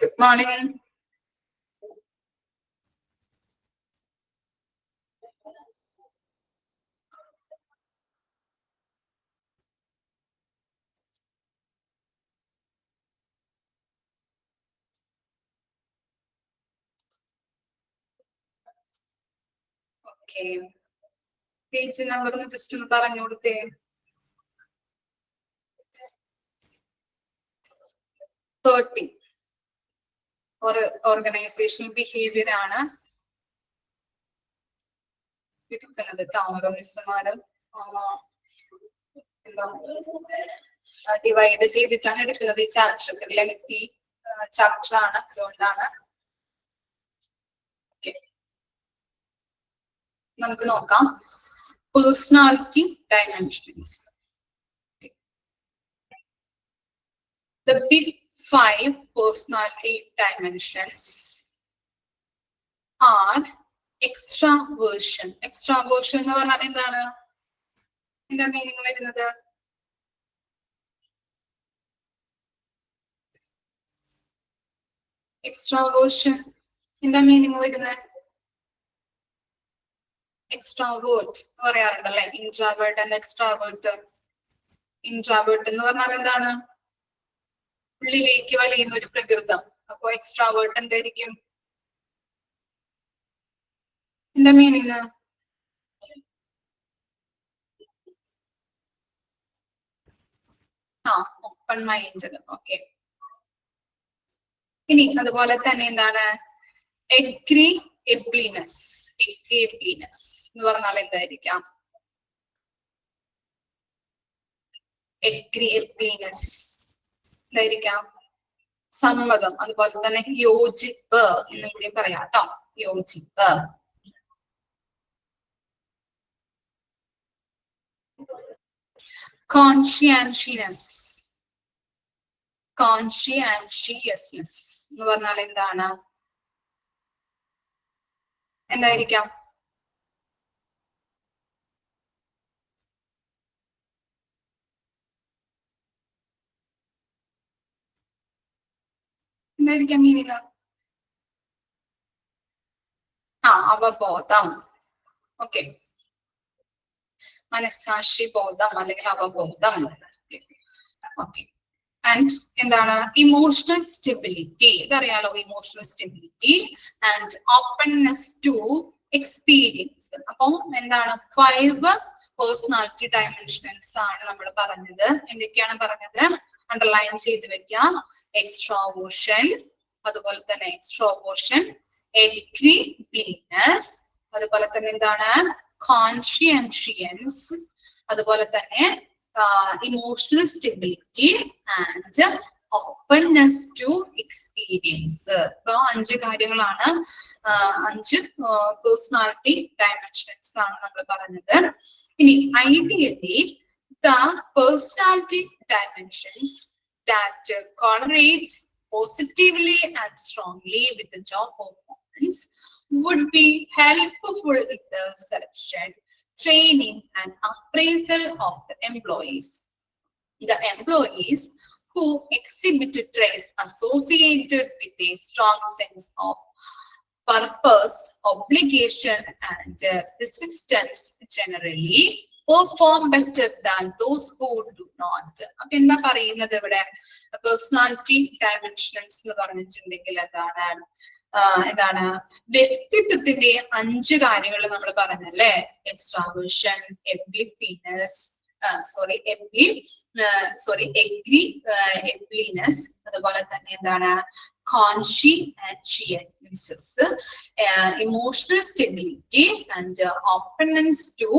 Good morning. Okay. Page number just ഒന്ന് പറഞ്ഞു കൊടുത്തേ. 30. ഒരു ഓർഗനൈസേഷണൽ ബിഹേവിയർ ആണ് എടുക്കുന്നത് ഓരോ മിസ്സുമാരും ഡിവൈഡ് ചെയ്തിട്ടാണ് എടുക്കുന്നത്. ഈ ചാപ്റ്റർ ലെങ്തി ചാപ്റ്റർ ആണ്, അതുകൊണ്ടാണ്. നമുക്ക് നോക്കാം personality dimensions. The big 5 personality dimensions are extraversion. Extraversion എന്ന് പറഞ്ഞാൽ എന്താണ്? എന്താ മീനിങ് വരുന്നത്? Extraversion എന്താ മീനിങ് വരുന്നത്? Extrovert പറയാറുണ്ടല്ലേ, ഇൻട്രാവേർട്ട് and extrovert. ഇൻട്രാവേർട്ട് എന്ന് പറഞ്ഞാൽ എന്താണ്? ഉള്ളിലേക്ക് വലിയുന്ന ഒരു പ്രകൃതം. അപ്പൊ എക്സ്ട്രാവേർട്ട് എന്തായിരിക്കും? എന്താ മീനിങ്? Open mind. ഓക്കെ. ഇനി അതുപോലെ തന്നെ എന്താണ് എഗ്രിഎബിളിനെസ്? എഗ്രിഎബിളിനെസ് എന്ന് പറഞ്ഞാൽ എന്തായിരിക്കാം? എഗ്രിഎബിളിനെസ് എന്തായിരിക്കാം? സമ്മതം. അതുപോലെ തന്നെ യോജിപ്പ് എന്നും കൂടി പറയാം കേട്ടോ. യോജിപ്പ്. കോൺഷ്യൻഷ്യസ്നെസ്. കോൺഷ്യൻഷ്യസ്നെസ് എന്ന് പറഞ്ഞാൽ എന്താണ്? എന്തായിരിക്കാം? എന്തായിരിക്കാം മീനിങ്? അവബോധം. ഓക്കെ. മനസാക്ഷി ബോധം അല്ലെങ്കിൽ അവബോധം. ഓക്കെ. ആൻഡ് എന്താണ് ഇമോഷണൽ സ്റ്റെബിലിറ്റി? ഇതറിയാലോ, emotional stability and openness to experience. അപ്പൊ എന്താണ് 5 പേഴ്സണാലിറ്റി ഡയമെൻഷൻസ് ആണ് നമ്മൾ പറഞ്ഞത്. എന്തൊക്കെയാണ് പറഞ്ഞത്? അണ്ടർലൈൻ ചെയ്ത് വെക്കാം. എക്സ്ട്രാവേർഷൻ, അതുപോലെ തന്നെ എക്സ്ട്രോവേർഷൻ, എഗ്രിഎബിളിനെസ്, അതുപോലെ തന്നെ എന്താണ് കോൺഷ്യൻഷ്യസ്, അതുപോലെ തന്നെ emotional stability and openness to experience. അപ്പൊ 5 കാര്യങ്ങളാണ്, 5 പേഴ്സണാലിറ്റി ഡയമെൻഷൻസ് ആണ് നമ്മൾ പറഞ്ഞത്. ഇനി ideally the personality dimensions that correlate positively and strongly with the job performance would be helpful in the selection, training and appraisal of the employees. The employees who exhibit traits associated with a strong sense of purpose, obligation and persistence generally perform better than those who do not. അപ്പൊ എന്താ പറയുന്നത് ഇവിടെ? Personality dimensions എന്ന് പറഞ്ഞിട്ടുണ്ടെങ്കിൽ എന്താണ് വ്യക്തിത്വത്തിന്റെ 5 കാര്യങ്ങൾ നമ്മൾ പറഞ്ഞല്ലേ. എക്സ്ട്രാവേർഷൻ, എഗ്രിഎബിളിനെസ്, എഗ്രിഎബിളിനെസ്, അതുപോലെ തന്നെ എന്താണ് conscientious, emotional stability and openness to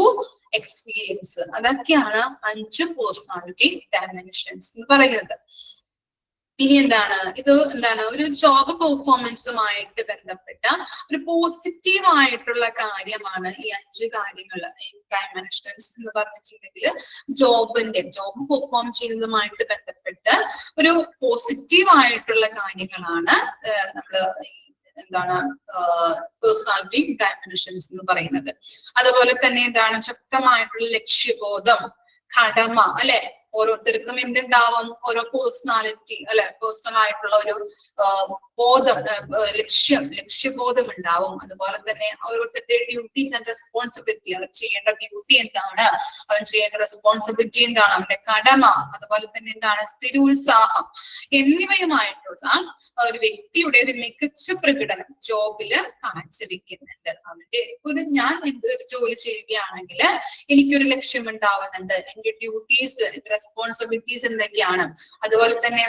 experience. അതൊക്കെയാണ് 5 പേഴ്സണാലിറ്റി ഡയമെൻഷൻസ് എന്ന് പറയുന്നത്. ഇനി എന്താണ് ഇത്? എന്താണ് ഒരു ജോബ് പെർഫോമൻസുമായിട്ട് ബന്ധപ്പെട്ട ഒരു പോസിറ്റീവ് ആയിട്ടുള്ള കാര്യമാണ് ഈ 5 കാര്യങ്ങൾ. ഡയമെൻഷൻസ് എന്ന് പറഞ്ഞിട്ടുണ്ടെങ്കിൽ ജോബ് പെർഫോം ചെയ്യുന്നതുമായിട്ട് ബന്ധപ്പെട്ട് ഒരു പോസിറ്റീവ് ആയിട്ടുള്ള കാര്യങ്ങളാണ് നമ്മൾ എന്താണ് പേഴ്സണാലിറ്റി ഡയമെൻഷൻസ് എന്ന് പറയുന്നത്. അതുപോലെ തന്നെ എന്താണ് ശക്തമായിട്ടുള്ള ലക്ഷ്യബോധം, കടമ അല്ലെ. ഓരോരുത്തർക്കും എന്തുണ്ടാവും, ഓരോ പേഴ്സണാലിറ്റി അല്ലെ, പേഴ്സണൽ ആയിട്ടുള്ള ഒരു ബോധം, ലക്ഷ്യബോധം ഉണ്ടാവും. അതുപോലെ തന്നെ ഓരോരുത്തരുടെ ഡ്യൂട്ടീസ് ആൻഡ് റെസ്പോൺസിബിലിറ്റി, അവർ ചെയ്യേണ്ട ഡ്യൂട്ടി എന്താണ്, അവൻ ചെയ്യേണ്ട റെസ്പോൺസിബിലിറ്റി എന്താണ്, അവന്റെ കടമ, അതുപോലെ തന്നെ എന്താണ് സ്ഥിരോത്സാഹം എന്നിവയുമായിട്ടുള്ള ഒരു വ്യക്തിയുടെ ഒരു മികച്ച പ്രകടനം ജോബില് കാഴ്ചവെക്കുന്നുണ്ട്. അവന്റെ ഞാൻ എന്തൊരു ജോലി ചെയ്യുകയാണെങ്കിൽ എനിക്കൊരു ലക്ഷ്യം ഉണ്ടാവുന്നുണ്ട്, എന്റെ ഡ്യൂട്ടീസ്, റെസ്പോൺസിബിലിറ്റീസ് എന്തൊക്കെയാണ്, അതുപോലെ തന്നെ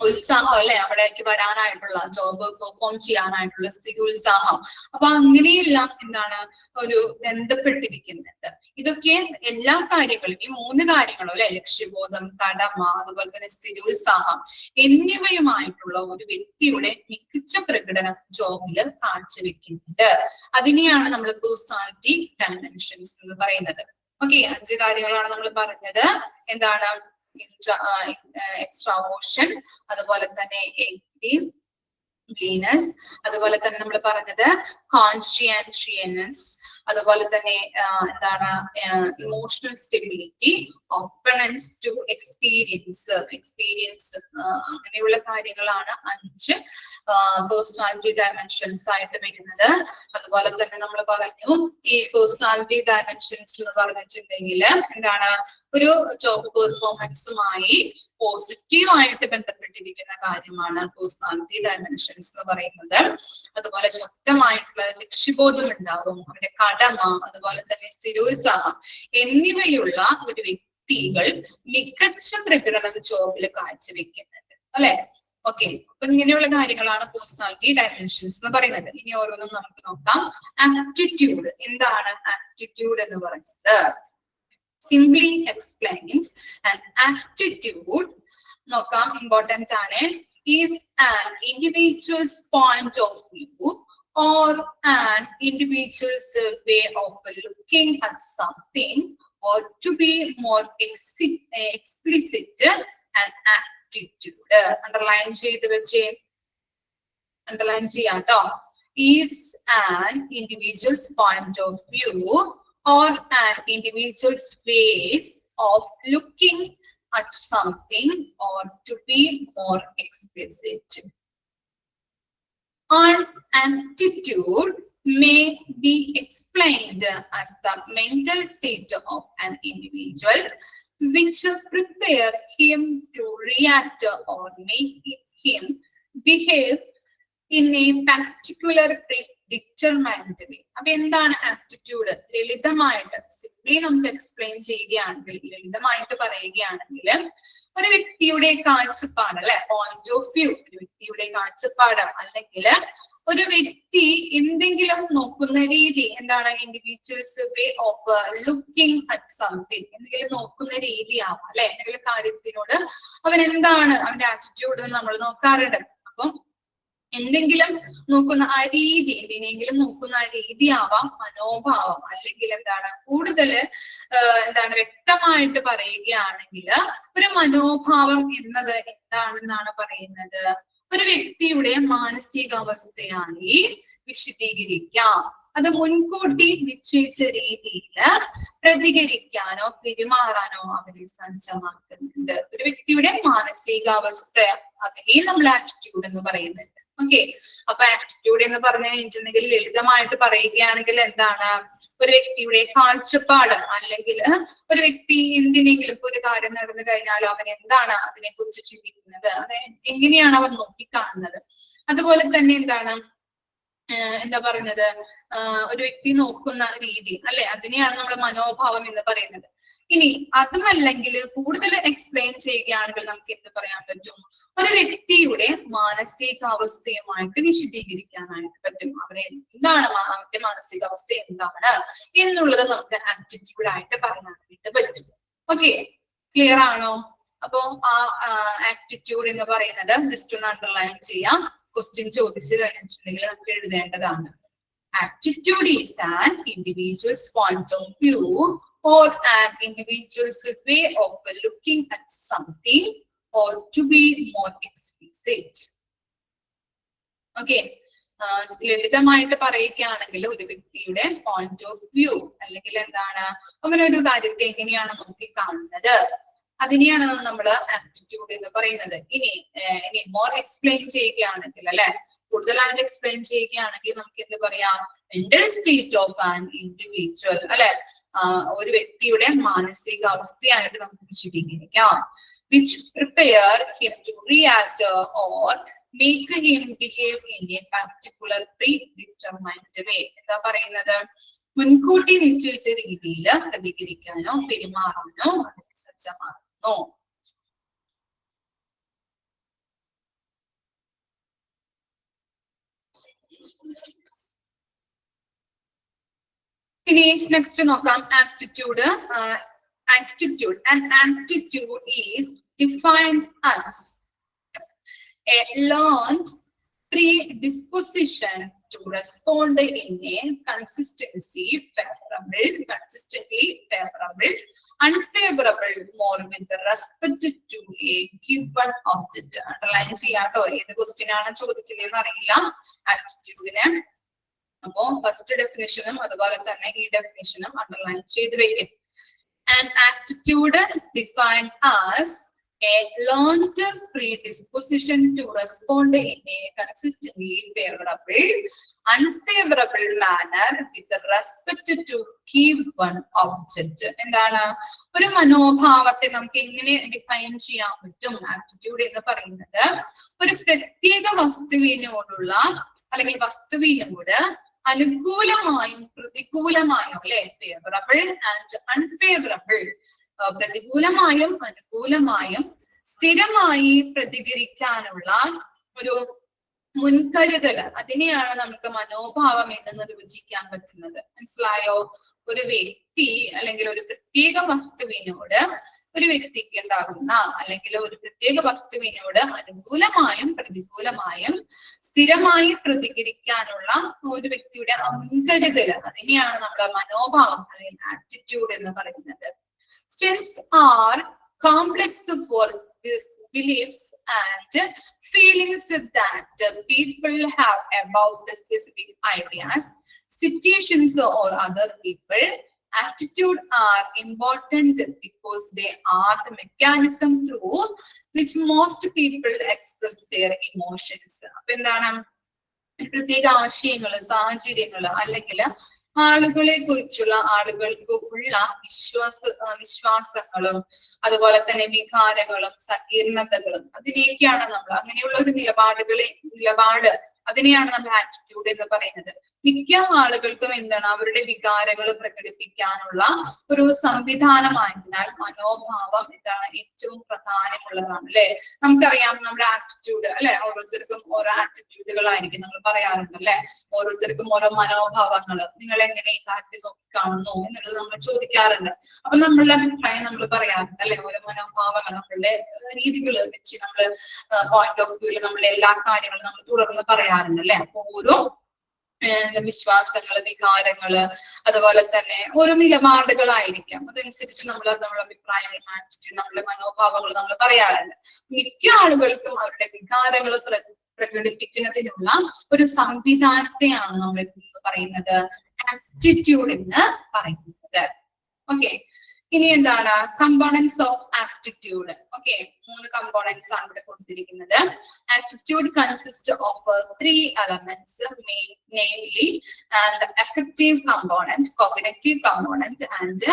ഉത്സാഹം അല്ലെ, അവിടേക്ക് വരാനായിട്ടുള്ള, ജോബ് പെർഫോം ചെയ്യാനായിട്ടുള്ള സ്ഥിരോത്സാഹം. അപ്പൊ അങ്ങനെയെല്ലാം എന്താണ് ഒരു ബന്ധപ്പെട്ടിരിക്കുന്നുണ്ട്. ഇതൊക്കെ എല്ലാ കാര്യങ്ങളും, ഈ 3 കാര്യങ്ങളും അല്ലെ, ലക്ഷ്യബോധം, കടമ, അതുപോലെ തന്നെ സ്ഥിരോത്സാഹം എന്നിവയുമായിട്ടുള്ള ഒരു വ്യക്തിയുടെ മികച്ച പ്രകടനം ജോബില് കാഴ്ചവെക്കുന്നുണ്ട്. അതിനെയാണ് നമ്മൾ പേഴ്സണാലിറ്റി ഡയമെൻഷൻസ് എന്ന് പറയുന്നത്. ഓക്കെ, 5 കാര്യങ്ങളാണ് നമ്മൾ പറഞ്ഞത്. എന്താണ് എക്സ്ട്രാവേർഷൻ, അതുപോലെ തന്നെ ക്ലീനസ്, അതുപോലെ തന്നെ നമ്മൾ പറഞ്ഞത് കോൺഷ്യൻഷ്യസ്, അതുപോലെ തന്നെ എന്താണ് emotional stability, openness to experience, അങ്ങനെയുള്ള കാര്യങ്ങളാണ് 5 പേഴ്സണാലിറ്റി ഡയമെൻഷൻസ് ആയിട്ട് വരുന്നത്. അതുപോലെ തന്നെ നമ്മൾ പറഞ്ഞു ഈ പേഴ്സണാലിറ്റി ഡയമെൻഷൻസ് എന്ന് പറഞ്ഞിട്ടുണ്ടെങ്കിൽ എന്താണ് ഒരു ജോബ് പെർഫോമൻസുമായി പോസിറ്റീവായിട്ട് ബന്ധപ്പെട്ടിരിക്കുന്ന കാര്യമാണ് പേഴ്സണാലിറ്റി ഡയമെൻഷൻസ് എന്ന് പറയുന്നത്. അതുപോലെ ശക്തമായിട്ടുള്ള ലക്ഷ്യബോധം ഉണ്ടാവും, അവന്റെ കടമ, അതുപോലെ തന്നെ സ്ഥിരോത്സാഹം എന്നിവയുള്ള ഒരു വ്യക്തികൾ മികച്ച പ്രകടനം ജോബിൽ കാഴ്ചവെക്കുന്നുണ്ട് അല്ലെ. ഓക്കെ, അപ്പൊ ഇങ്ങനെയുള്ള കാര്യങ്ങളാണ് പേഴ്സണാലിറ്റി ഡയമെൻഷൻസ് എന്ന് പറയുന്നത്. ഇനി ഓരോന്നും നമുക്ക് നോക്കാം. ആപ്റ്റിറ്റ്യൂഡ്, എന്താണ് ആപ്റ്റിറ്റ്യൂഡ് എന്ന് പറയുന്നത്? സിംപ്ലി എക്സ്പ്ലെയിൻഡ്, ആൻഡ് ആപ്റ്റിറ്റ്യൂഡ് നോക്കാം, ഇമ്പോർട്ടന്റ് ആണ്. Is an individual's point of view or an individual's way of looking at something, or to be more explicit, an aptitude. Underline ചെയ്ത് വെച്ചേ, underline ചെയ്യാട്ടോ. Is an individual's point of view or an individual's ways of looking at something, or to be more explicit. An aptitude may be explained as the mental state of an individual which prepare him to react or make him behave in a particular determined way. അപ്പൊ എന്താണ് aptitude? ലളിതമായിട്ട് simply നമുക്ക് explain ചെയ്യുകയാണെങ്കിൽ, ലളിതമായിട്ട് പറയുകയാണെങ്കിൽ, ഒരു വ്യക്തിയുടെ കാഴ്ചപ്പാട് അല്ലെ, പോയിന്റ് ഓഫ് വ്യൂ, ഒരു വ്യക്തിയുടെ കാഴ്ചപ്പാട്, അല്ലെങ്കിൽ ഒരു വ്യക്തി എന്തെങ്കിലും നോക്കുന്ന രീതി, എന്താണ് individuals way of looking at something, എന്തെങ്കിലും നോക്കുന്ന രീതിയാവാം അല്ലെ. എന്തെങ്കിലും കാര്യത്തിനോട് അവൻ എന്താണ് അവന്റെ ആറ്റിറ്റ്യൂഡ് നമ്മൾ നോക്കാറുണ്ട്. അപ്പം എന്തെങ്കിലും നോക്കുന്ന ആ രീതി, എന്തിനെങ്കിലും നോക്കുന്ന ആ രീതിയാവാം, മനോഭാവം, അല്ലെങ്കിൽ എന്താണ് കൂടുതൽ എന്താണ് വ്യക്തമായിട്ട് പറയുകയാണെങ്കിൽ ഒരു മനോഭാവം എന്നത് എന്താണെന്നാണ് പറയുന്നത്? ഒരു വ്യക്തിയുടെ മാനസികാവസ്ഥയായി വിശദീകരിക്കാം. അത് മുൻകൂട്ടി നിശ്ചയിച്ച രീതിയിൽ പ്രതികരിക്കാനോ പെരുമാറാനോ അവരെ സജ്ജമാക്കുന്നുണ്ട്. ഒരു വ്യക്തിയുടെ മാനസികാവസ്ഥ, അതേ നമ്മൾ ആറ്റിറ്റ്യൂഡ് എന്ന് പറയുന്നുണ്ട്. ഓക്കെ, അപ്പൊ ആറ്റിറ്റ്യൂഡ് എന്ന് പറഞ്ഞു കഴിഞ്ഞിട്ടുണ്ടെങ്കിൽ ലളിതമായിട്ട് പറയുകയാണെങ്കിൽ എന്താണ് ഒരു വ്യക്തിയുടെ കാഴ്ചപ്പാട്, അല്ലെങ്കിൽ ഒരു വ്യക്തി എന്തിനെങ്കിലും ഒരു കാര്യം നടന്നു കഴിഞ്ഞാൽ അവൻ എന്താണ് അതിനെ കുറിച്ച് ചിന്തിക്കുന്നത്, അത് എങ്ങനെയാണ് അവൻ നോക്കിക്കാണുന്നത്. അതുപോലെ തന്നെ എന്താണ് എന്താ പറയുന്നത്, ഒരു വ്യക്തി നോക്കുന്ന രീതി അല്ലെ, അതിനെയാണ് നമ്മൾ മനോഭാവം എന്ന് പറയുന്നത്. ഇനി അതുമല്ലെങ്കിൽ കൂടുതൽ എക്സ്പ്ലെയിൻ ചെയ്യുകയാണെങ്കിൽ നമുക്ക് എന്ത് പറയാൻ പറ്റും? ഒരു വ്യക്തിയുടെ മാനസികാവസ്ഥയുമായിട്ട് വിശദീകരിക്കാനായിട്ട് പറ്റും. അവരെ എന്താണ് അവന്റെ മാനസികാവസ്ഥ എന്താണ് എന്നുള്ളത് നമുക്ക് ആപ്റ്റിറ്റ്യൂഡ് ആയിട്ട് പറയാനായിട്ട് പറ്റും. ഓക്കെ, ക്ലിയർ ആണോ? അപ്പോ ആ ആപ്റ്റിറ്റ്യൂഡ് എന്ന് പറയുന്നത് ജസ്റ്റ് ഒന്ന് അണ്ടർലൈൻ ചെയ്യാം. ക്വസ്റ്റ്യൻ ചോദിച്ചു കഴിഞ്ഞിട്ടുണ്ടെങ്കിൽ നമുക്ക് എഴുതേണ്ടതാണ്. Aptitude is an individual's point of view or an individual's way of looking at something, or to be more explicit. Okay, ലളിതമായിട്ട് പറയുകയാണെങ്കിൽ ഒരു വ്യക്തിയുടെ പോയിന്റ് ഓഫ് വ്യൂ അല്ലെങ്കിൽ എന്താണ് അവനൊരു കാര്യത്തെ എങ്ങനെയാണ് നോക്കി കാണുന്നത്, അതിനെയാണ് നമ്മൾ ആപ്റ്റിറ്റ്യൂഡ് എന്ന് പറയുന്നത്. ഇനി മോർ എക്സ്പ്ലെയിൻ ചെയ്യുകയാണെങ്കിൽ അല്ലെ, കൂടുതലായിട്ട് എക്സ്പ്ലെയിൻ ചെയ്യുകയാണെങ്കിൽ നമുക്ക് എന്ത് പറയാം, mental state of an individual അല്ലെ, ഒരു വ്യക്തിയുടെ മാനസികാവസ്ഥയായിട്ട് നമുക്ക് വിശദീകരിക്കാം. which prepare him to react or make him behave in a particular predetermined way. എന്താ പറയുന്നത്, മുൻകൂട്ടി നിശ്ചയിച്ച രീതിയിൽ പ്രതികരിക്കാനോ പെരുമാറാനോ അതിന് സജ്ജമാകുന്നു. ഇനി നെക്സ്റ്റ് നോക്കാം, aptitude. Aptitude. An aptitude is defined as a learned predisposition to respond in a consistently favorable, unfavorable more with respect to a given object. Underline ചെയ്യാട്ടോ, ഏത് ക്വസ്റ്റ്യൻ ആണ് ചോദിക്കുന്നതെന്ന് അറിയില്ല ആപ്റ്റിറ്റ്യൂഡിന്. അപ്പോ ഫസ്റ്റ് ഡെഫിനിഷനും അതുപോലെ തന്നെ ഈ ഡെഫിനിഷനും അണ്ടർലൈൻ ചെയ്ത് വെക്കും. An aptitude defined as a learned predisposition to respond in a consistently favorable, unfavorable manner with respect to given object. എന്താണ്, ഒരു മനോഭാവത്തെ നമുക്ക് എങ്ങനെ ഡിഫൈൻ ചെയ്യാൻ പറ്റും ആപ്റ്റിറ്റ്യൂഡ് എന്ന് പറയുന്നത്, ഒരു പ്രത്യേക വസ്തുവിനോടുള്ള അല്ലെങ്കിൽ വസ്തുവിനോട് അനുകൂലമായും പ്രതികൂലമായും അല്ലെ, ഫേവറബിൾ ആൻഡ് അൺഫേവറബിൾ, പ്രതികൂലമായും അനുകൂലമായും സ്ഥിരമായി പ്രതികരിക്കാനുള്ള ഒരു മുൻകരുതൽ, അതിനെയാണ് നമുക്ക് മനോഭാവം എന്ന് നിർവചിക്കാൻ പറ്റുന്നത്. മനസ്സിലായോ? ഒരു വ്യക്തി അല്ലെങ്കിൽ ഒരു പ്രത്യേക വസ്തുവിനോട് ഒരു വ്യക്തിക്ക് ഉണ്ടാകുന്ന അല്ലെങ്കിൽ ഒരു പ്രത്യേക വസ്തുവിനോട് അനുകൂലമായും പ്രതികൂലമായും സ്ഥിരമായി പ്രതികരിക്കാനുള്ള ഒരു വ്യക്തിയുടെ മുൻകരുതൽ, അതിനെയാണ് നമ്മുടെ മനോഭാവം അല്ലെങ്കിൽ ആപ്റ്റിറ്റ്യൂഡ് എന്ന് പറയുന്നത്. Strengths are complex for beliefs and feelings that people have about the specific ideas, situations or other people. Attitude are important because they are the mechanism through which most people express their emotions. അപ്പൊ എന്താണ്, പ്രത്യേക ആശയങ്ങള്, സാഹചര്യങ്ങള് അല്ലെങ്കിൽ ആളുകളെ കുറിച്ചുള്ള ആളുകൾക്ക് ഉള്ള വിശ്വാസങ്ങളും അതുപോലെ തന്നെ വികാരങ്ങളും സങ്കീർണതകളും, അതിനെയൊക്കെയാണ് നമ്മൾ അങ്ങനെയുള്ള ഒരു നിലപാട് അതിനെയാണ് നമ്മൾ ആറ്റിറ്റ്യൂഡ് എന്ന് പറയുന്നത്. മിക്ക ആളുകൾക്കും എന്താണ്, അവരുടെ വികാരങ്ങൾ പ്രകടിപ്പിക്കാനുള്ള ഒരു സംവിധാനമായതിനാൽ മനോഭാവം എന്താണ് ഏറ്റവും പ്രധാനമുള്ളതാണ് അല്ലെ. നമുക്കറിയാം നമ്മുടെ ആറ്റിറ്റ്യൂഡ് അല്ലെ, ഓരോരുത്തർക്കും ഓരോ ആറ്റിറ്റ്യൂഡുകളായിരിക്കും നമ്മൾ പറയാറുണ്ട് അല്ലെ, ഓരോരുത്തർക്കും ഓരോ മനോഭാവങ്ങൾ, നിങ്ങൾ എങ്ങനെ ഈ കാര്യത്തിൽ നോക്കി കാണുന്നു എന്നുള്ളത് നമ്മൾ ചോദിക്കാറുണ്ട്. അപ്പൊ നമ്മളുടെ അഭിപ്രായം നമ്മൾ പറയാറുണ്ട് അല്ലെ, ഓരോ മനോഭാവങ്ങൾ നമ്മളുടെ രീതികൾ വെച്ച് നമ്മൾ പോയിന്റ് ഓഫ് വ്യൂവിൽ നമ്മൾ എല്ലാ കാര്യങ്ങളും നമ്മൾ തുടർന്ന് പറയാറുണ്ട് അല്ലെ. അപ്പൊ ഓരോ വിശ്വാസങ്ങള്, വികാരങ്ങള്, അതുപോലെ തന്നെ ഓരോ നിലപാടുകളായിരിക്കാം, അതനുസരിച്ച് നമ്മൾ നമ്മുടെ അഭിപ്രായങ്ങൾ, നമ്മുടെ മനോഭാവങ്ങൾ നമ്മൾ പറയാറുണ്ട്. മിക്ക ആളുകൾക്കും അവരുടെ വികാരങ്ങൾ പ്രകടിപ്പിക്കുന്നതിനുള്ള ഒരു സംവിധാനത്തെയാണ് നമ്മൾ പറയുന്നത് ആപ്റ്റിറ്റ്യൂഡ് എന്ന് പറയുന്നത്. ഓക്കെ, ഇനി എന്താണ് components of aptitude. Okay, 3 components ആണ് ഇവിടെ കൊടുത്തിരിക്കുന്നത്. Aptitude consist of 3 elements, namely the affective component, cognitive component and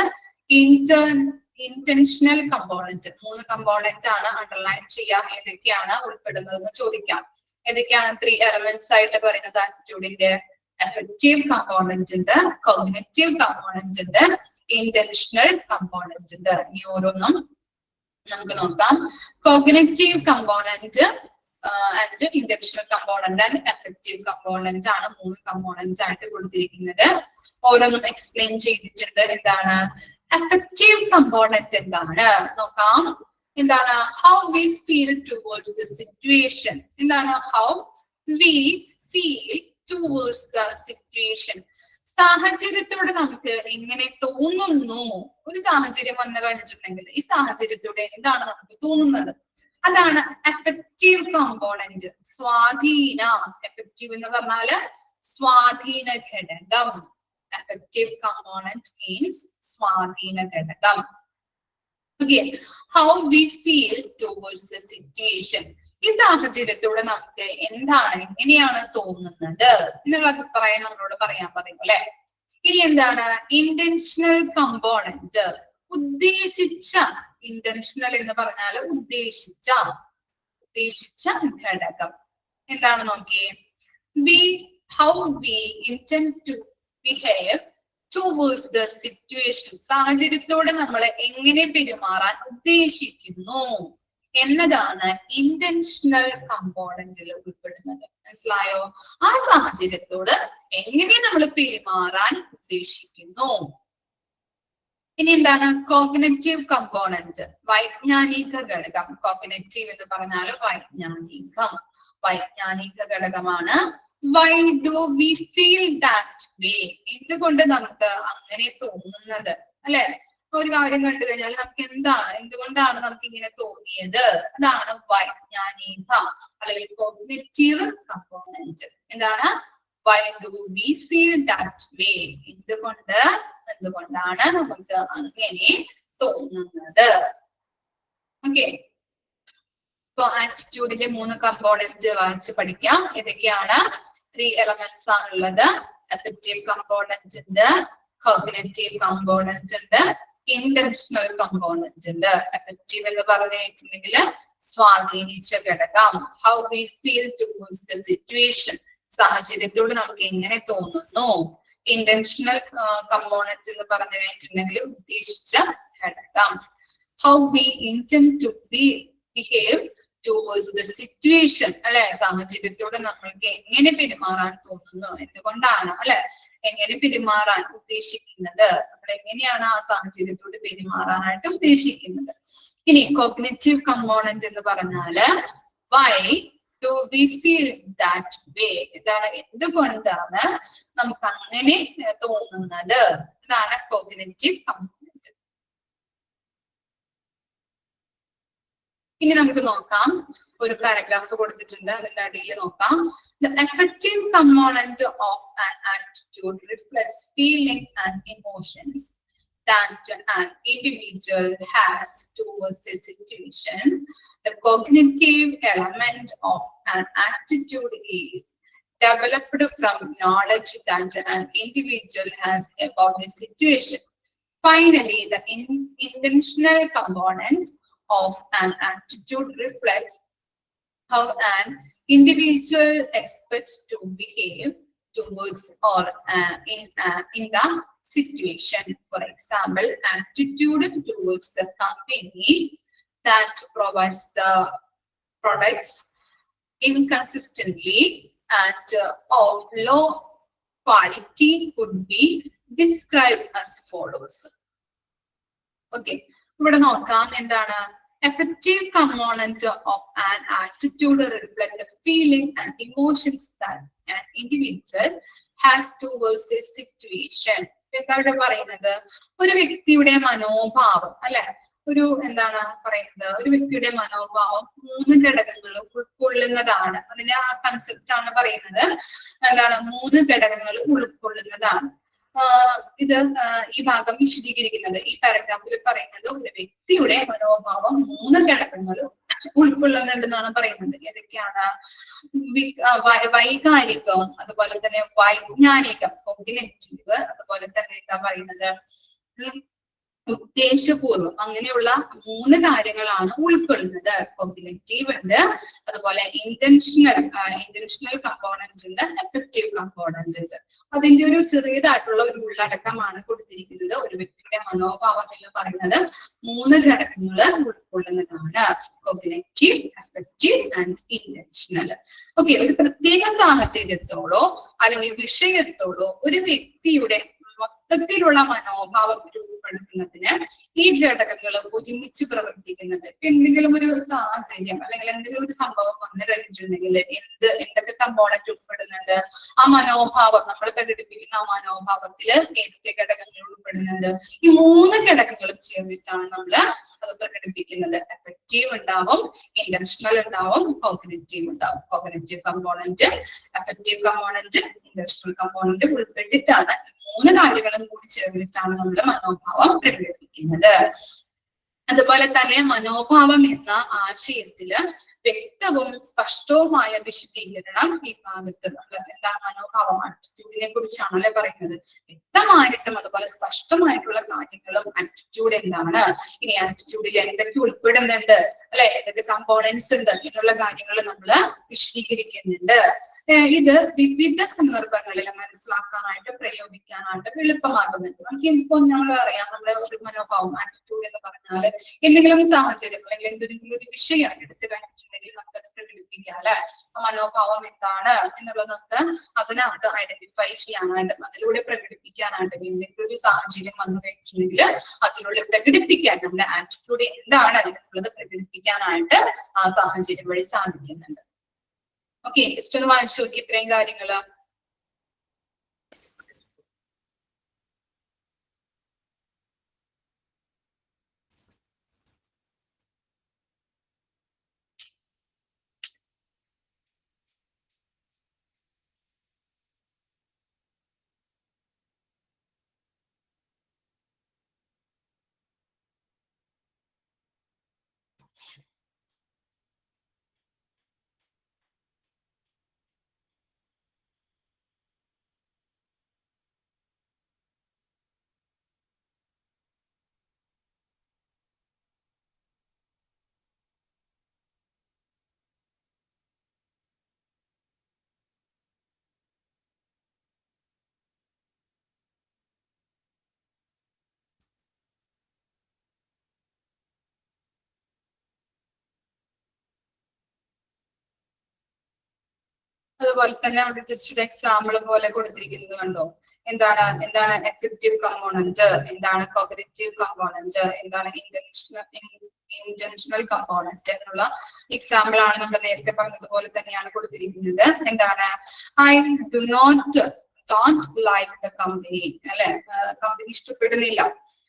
intentional component. 3 component ആണ് അണ്ടർലൈൻ ചെയ്യാം. ഏതൊക്കെയാണ് ഉൾപ്പെടുന്നതെന്ന് ചോദിക്കാം. ഏതൊക്കെയാണ് 3 elements ആയിട്ട് പറയുന്നത് ആപ്റ്റിറ്റ്യൂഡിന്റെ? affective component ഉണ്ട്, cognitive component ഉണ്ട്, intentional component ഉണ്ട്. ഈ ഓരോന്നും നമുക്ക് നോക്കാം. Cognitive component and intentional component and effective component ആണ് 3 കമ്പോണന്റ് ആയിട്ട് കൊടുത്തിരിക്കുന്നത്. ഓരോന്നും എക്സ്പ്ലെയിൻ ചെയ്തിട്ടുണ്ട്. എന്താണ് എഫക്റ്റീവ് കമ്പോണന്റ് എന്താണ് നോക്കാം. എന്താണ് how we feel towards the situation. എന്താണ് how we feel towards the situation. സാഹചര്യത്തോട് നമുക്ക് എങ്ങനെ തോന്നുന്നു. ഒരു സാഹചര്യം വന്നു കഴിഞ്ഞിട്ടുണ്ടെങ്കിൽ ഈ സാഹചര്യത്തോടെ എന്താണ് നമുക്ക് തോന്നുന്നത്, അതാണ് എഫക്റ്റീവ് കമ്പോണന്റ്. സ്വാധീന, എഫക്റ്റീവ് എന്ന് പറഞ്ഞാല് സ്വാധീന ഘടകം. എഫക്റ്റീവ് കമ്പോണന്റ് മീൻസ് സ്വാധീന ഘടകം. Okay, how we feel towards the situation. ഈ സാഹചര്യത്തോടെ നമുക്ക് എന്താണ്, എങ്ങനെയാണ് തോന്നുന്നത് എന്നുള്ള അഭിപ്രായം നമ്മളോട് പറയാൻ പറയും അല്ലെ. ഇനി എന്താണ് ഇന്റൻഷണൽ കമ്പോണന്റ്? ഉദ്ദേശിച്ച, ഇന്റൻഷണൽ എന്ന് പറഞ്ഞാൽ ഉദ്ദേശിച്ച ഘടകം എന്താണ് നോക്കിയേ. how we intend to behave towards the situation. സാഹചര്യത്തോടെ നമ്മൾ എങ്ങനെ പെരുമാറാൻ ഉദ്ദേശിക്കുന്നു എന്നതാണ് ഇന്റൻഷണൽ കമ്പോണന്റിൽ ഉൾപ്പെടുന്നത്. മനസ്സിലായോ? ആ സാഹചര്യത്തോട് എങ്ങനെ നമ്മൾ പെരുമാറാൻ ഉദ്ദേശിക്കുന്നു. ഇനി എന്താണ് കോഗ്നിറ്റീവ് കമ്പോണന്റ്? വൈജ്ഞാനിക ഘടകം. കോഗ്നിറ്റീവ് എന്ന് പറഞ്ഞാൽ വൈജ്ഞാനിക ഘടകമാണ്. Why do we feel that way? എന്തുകൊണ്ട് നമുക്ക് അങ്ങനെ തോന്നുന്നത് അല്ലെ? ഒരു കാര്യം കണ്ടു കഴിഞ്ഞാൽ നമുക്ക് എന്തുകൊണ്ടാണ് നമുക്ക് ഇങ്ങനെ തോന്നിയത്? അതാണ് വൈജ്ഞാനിക അല്ലെങ്കിൽ കോഗ്നിറ്റീവ് കമ്പോണന്റ്. എന്താണ്? Why do we feel that way? എന്തുകൊണ്ടാണ് നമുക്ക് അങ്ങനെ തോന്നുന്നത്? ഓക്കെ, ഇപ്പൊ ആറ്റിറ്റ്യൂഡിന്റെ 3 കമ്പോണന്റ് വായിച്ച് പഠിക്കാം. ഏതൊക്കെയാണ്? 3 എലമെന്റ്സ് ആണുള്ളത്. എഫക്റ്റീവ് കമ്പോണന്റ് ഉണ്ട്, കോഗ്നിറ്റീവ് കമ്പോണന്റ് ഉണ്ട്, ഇന്റൻഷണൽ കമ്പോണന്റ് ഉണ്ട്. എഫക്റ്റീവ് എന്ന് പറഞ്ഞിട്ടുണ്ടെങ്കിൽ സ്വാധീനിച്ച ഘടകം. How we feel towards the situation, സാഹചര്യത്തോട് നമുക്ക് എങ്ങനെ തോന്നുന്നു. ഇന്റൻഷണൽ കമ്പോണന്റ് എന്ന് പറഞ്ഞിട്ടുണ്ടെങ്കിൽ ഉദ്ദേശിച്ച ഘടകം. How we intend to behave towards the situation അല്ലെ, സാഹചര്യത്തോട് നമ്മൾക്ക് എങ്ങനെ പെരുമാറാൻ തോന്നുന്നു, എന്തുകൊണ്ടാണ് അല്ലെ എങ്ങനെ പെരുമാറാൻ ഉദ്ദേശിക്കുന്നത്, നമ്മൾ എങ്ങനെയാണ് ആ സാഹചര്യത്തോട് പെരുമാറാനായിട്ട് ഉദ്ദേശിക്കുന്നത്. ഇനി കോഗ്നിറ്റീവ് കമ്പോണന്റ് എന്ന് പറഞ്ഞാല് why do we feel that way, എന്താണ് എന്തുകൊണ്ടാണ് നമുക്ക് അങ്ങനെ തോന്നുന്നത്, ഇതാണ് കോഗ്നിറ്റീവ് കമ്പോണന്റ്. ഇനി നമുക്ക് നോക്കാം, ഒരു പാരഗ്രാഫ് കൊടുത്തിട്ടുണ്ട്, അതിന്റെ അടിയിൽ നോക്കാം. The affective component of an attitude reflects feeling and emotions that an individual has towards a situation. The cognitive element of an attitude is developed from knowledge that an individual has about the situation. Finally, the intentional component of an attitude reflects how an individual expects to behave towards or in the situation. For example, attitude towards the company that provides the products inconsistently and of low quality could be described as follows. Okay, ഇവിടെ നോക്കാം എന്താണ് effective component of an attitude reflect the feeling and emotions that an individual has towards a situation. എന്താണ് പറയുന്നത്? ഒരു വ്യക്തിയുടെ മനോഭാവം അല്ലെ, ഒരു എന്താണ് പറയുന്നത്, ഒരു വ്യക്തിയുടെ മനോഭാവം 3 ഘടകങ്ങൾ ഉൾക്കൊള്ളുന്നതാണ്. അതിന്റെ ആ കൺസെപ്റ്റ് ആണ് പറയുന്നത്. എന്താണ് 3 ഘടകങ്ങൾ ഉൾക്കൊള്ളുന്നതാണ്. ഇത് ഈ ഭാഗം വിശദീകരിക്കുന്നത്, ഈ പാരഗ്രാഫിൽ പറയുന്നത് ഒരു വ്യക്തിയുടെ മനോഭാവം 3 ഘടകങ്ങൾ ഉൾക്കൊള്ളുന്നുണ്ടെന്നാണ് പറയുന്നത്. ഏതൊക്കെയാണ്? വൈകാരികം, അതുപോലെ തന്നെ വൈജ്ഞാനികം കോഗ്നിറ്റീവ്, അതുപോലെ തന്നെ എന്താ പറയുന്നത് ഉദ്ദേശപൂർവം, അങ്ങനെയുള്ള 3 കാര്യങ്ങളാണ് ഉൾക്കൊള്ളുന്നത്. കോഗ്നിറ്റീവ് ഉണ്ട്, അതുപോലെ ഇന്റൻഷണൽ കമ്പോണന്റ് ഉണ്ട്, എഫക്റ്റീവ് കമ്പോണന്റ് ഉണ്ട്. അതിന്റെ ഒരു ചെറിയതായിട്ടുള്ള ഒരു ഉള്ളടക്കമാണ് കൊടുത്തിരിക്കുന്നത്. ഒരു വ്യക്തിയുടെ മനോഭാവം എന്ന് പറയുന്നത് 3 ഘടകങ്ങൾ ഉൾക്കൊള്ളുന്നതാണ്. Cognitive, effective and intentional. Okay, ഒരു പ്രത്യേക സാഹചര്യത്തോടോ അല്ലെങ്കിൽ വിഷയത്തോടോ ഒരു വ്യക്തിയുടെ മൊത്തത്തിലുള്ള മനോഭാവം രൂപപ്പെടുത്തുന്നതിന് ഈ ഘടകങ്ങൾ ഒരുമിച്ച് പ്രവർത്തിക്കുന്നത്. എന്തെങ്കിലും ഒരു സാഹചര്യം അല്ലെങ്കിൽ എന്തെങ്കിലും ഒരു സംഭവം വന്നു കഴിഞ്ഞിട്ടുണ്ടെങ്കിൽ എന്തൊക്കെ കമ്പോണന്റ് ഉൾപ്പെടുന്നുണ്ട്? ആ മനോഭാവം നമ്മൾ പ്രകടിപ്പിക്കുന്ന ആ മനോഭാവത്തില് ഏതൊക്കെ ഘടകങ്ങൾ ഉൾപ്പെടുന്നുണ്ട്? ഈ 3 ഘടകങ്ങളും ചേർന്നിട്ടാണ് നമ്മൾ അത് പ്രകടിപ്പിക്കുന്നത്. എഫക്റ്റീവ് ഉണ്ടാവും, ഇന്റൻഷണൽ ഉണ്ടാവും, കോഗ്നിറ്റീവ് ഉണ്ടാവും. Cognitive component, affective component, intentional component ഉൾപ്പെട്ടിട്ടാണ്, മൂന്ന് കാര്യങ്ങളും കൂടി ചേർന്നിട്ടാണ് നമ്മൾ മനോഭാവം പ്രകടിപ്പിക്കുന്നത്. അതുപോലെ തന്നെ മനോഭാവം എന്ന ആശയത്തില് വ്യക്തവും സ്പഷ്ടവുമായ വിശദീകരണം ഈ ഭാഗത്ത് നമ്മൾ എന്താണ് മനോഭാവം ആറ്റിറ്റ്യൂഡിനെ കുറിച്ചാണല്ലേ പറയുന്നത്. വ്യക്തമായിട്ടും അതുപോലെ സ്പഷ്ടമായിട്ടുള്ള കാര്യങ്ങളും ആറ്റിറ്റ്യൂഡ് എന്താണ്, ഇനി ആറ്റിറ്റ്യൂഡിൽ എന്തൊക്കെ ഉൾപ്പെടുന്നുണ്ട് അല്ലെ, ഏതൊക്കെ കമ്പോണൻസ് ഉണ്ട് എന്നുള്ള കാര്യങ്ങൾ നമ്മൾ വിശദീകരിക്കുന്നുണ്ട്. ഇത് വിവിധ സന്ദർഭങ്ങളിൽ മനസ്സിലാക്കാനായിട്ട് പ്രയോഗിക്കാനായിട്ട് എളുപ്പമാകുന്നുണ്ട്. നമുക്ക് ഇപ്പോൾ നമ്മൾ അറിയാം, നമ്മുടെ ഒരു മനോഭാവം ആറ്റിറ്റ്യൂഡ് എന്ന് പറഞ്ഞാൽ എന്തെങ്കിലും സാഹചര്യം അല്ലെങ്കിൽ എന്തെങ്കിലും ഒരു വിഷയം എടുത്തു കഴിഞ്ഞിട്ടുണ്ടെങ്കിൽ നമുക്കത് പ്രകടിപ്പിക്കാം അല്ലെ. മനോഭാവം എന്താണ് എന്നുള്ളത് നമുക്ക് അതിനകത്ത് ഐഡന്റിഫൈ ചെയ്യാനായിട്ട്, അതിലൂടെ പ്രകടിപ്പിക്കാനായിട്ട്, എന്തെങ്കിലും ഒരു സാഹചര്യം വന്നു കഴിഞ്ഞിട്ടുണ്ടെങ്കിൽ അതിലൂടെ പ്രകടിപ്പിക്കാൻ നമ്മുടെ ആറ്റിറ്റ്യൂഡ് എന്താണ് എന്നുള്ളത് പ്രകടിപ്പിക്കാനായിട്ട് ആ സാഹചര്യം വഴി സാധിക്കുന്നുണ്ട്. ഓക്കെ, ജസ്റ്റ് ഒന്ന് വായിച്ചു നോക്കി ഇത്രയും കാര്യങ്ങള്. അതുപോലെ തന്നെ അവിടെ ജസ്റ്റ് ഒരു എക്സാമ്പിൾ പോലെ കൊടുത്തിരിക്കുന്നത് കണ്ടോ. എന്താണ് എഫക്റ്റീവ് കമ്പോണന്റ്, എന്താണ് കോഗ്നിറ്റീവ് കമ്പോണന്റ്, എന്താണ് ഇന്റൻഷണൽ കമ്പോണന്റ് എന്നുള്ള എക്സാമ്പിൾ ആണ് നമ്മൾ നേരത്തെ പറഞ്ഞതുപോലെ തന്നെയാണ് കൊടുത്തിരിക്കുന്നത്. എന്താണ് I do don't like the company അല്ലെ, കമ്പനി ഇഷ്ടപ്പെടുന്നില്ല,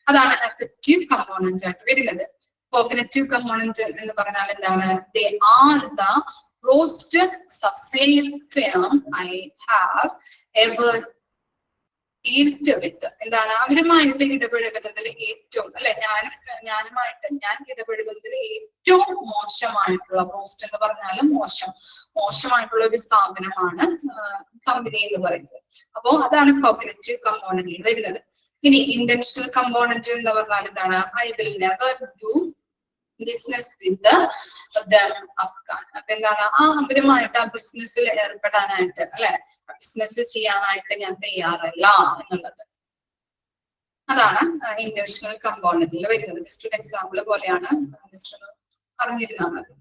അതാണ് എഫക്റ്റീവ് കമ്പോണന്റ് ആയിട്ട് വരുന്നത്. കോഗ്നിറ്റീവ് കമ്പോണന്റ് എന്ന് പറഞ്ഞാൽ എന്താണ്, they are the most supplier firm I have ever dealt with. എന്താണ് അവരുമായിട്ട് ഇടപഴകുന്നതിൽ ഏറ്റവും അല്ലെ, ഞാൻ ഇടപഴകുന്നതിൽ ഏറ്റവും മോശമായിട്ടുള്ള, മോസ്റ്റ് എന്ന് പറഞ്ഞാലും മോശമായിട്ടുള്ള ഒരു സ്ഥാപനമാണ് കമ്പനി എന്ന് പറയുന്നത്. അപ്പോ അതാണ് കോഗ്നിറ്റീവ് കമ്പോണന്റിൽ വരുന്നത്. ഇനി ഇന്റൻഷണൽ കമ്പോണന്റ് എന്ന് പറഞ്ഞാൽ എന്താണ്, I will never do business with Afghan. അപ്പൊ എന്താണ് അവരുമായിട്ട് ആ ബിസിനസ്സിൽ ഏർപ്പെടാനായിട്ട് അല്ലെ, ബിസിനസ് ചെയ്യാനായിട്ട് ഞാൻ തയ്യാറല്ല എന്നുള്ളത്. അതാണ് ഇന്റൻഷണൽ കമ്പോണന്റിൽ വരുന്നത്. ജസ്റ്റ് ഒരു എക്സാമ്പിൾ പോലെയാണ്, ജസ്റ്റ് അറിഞ്ഞിരുന്നാൽ മതി.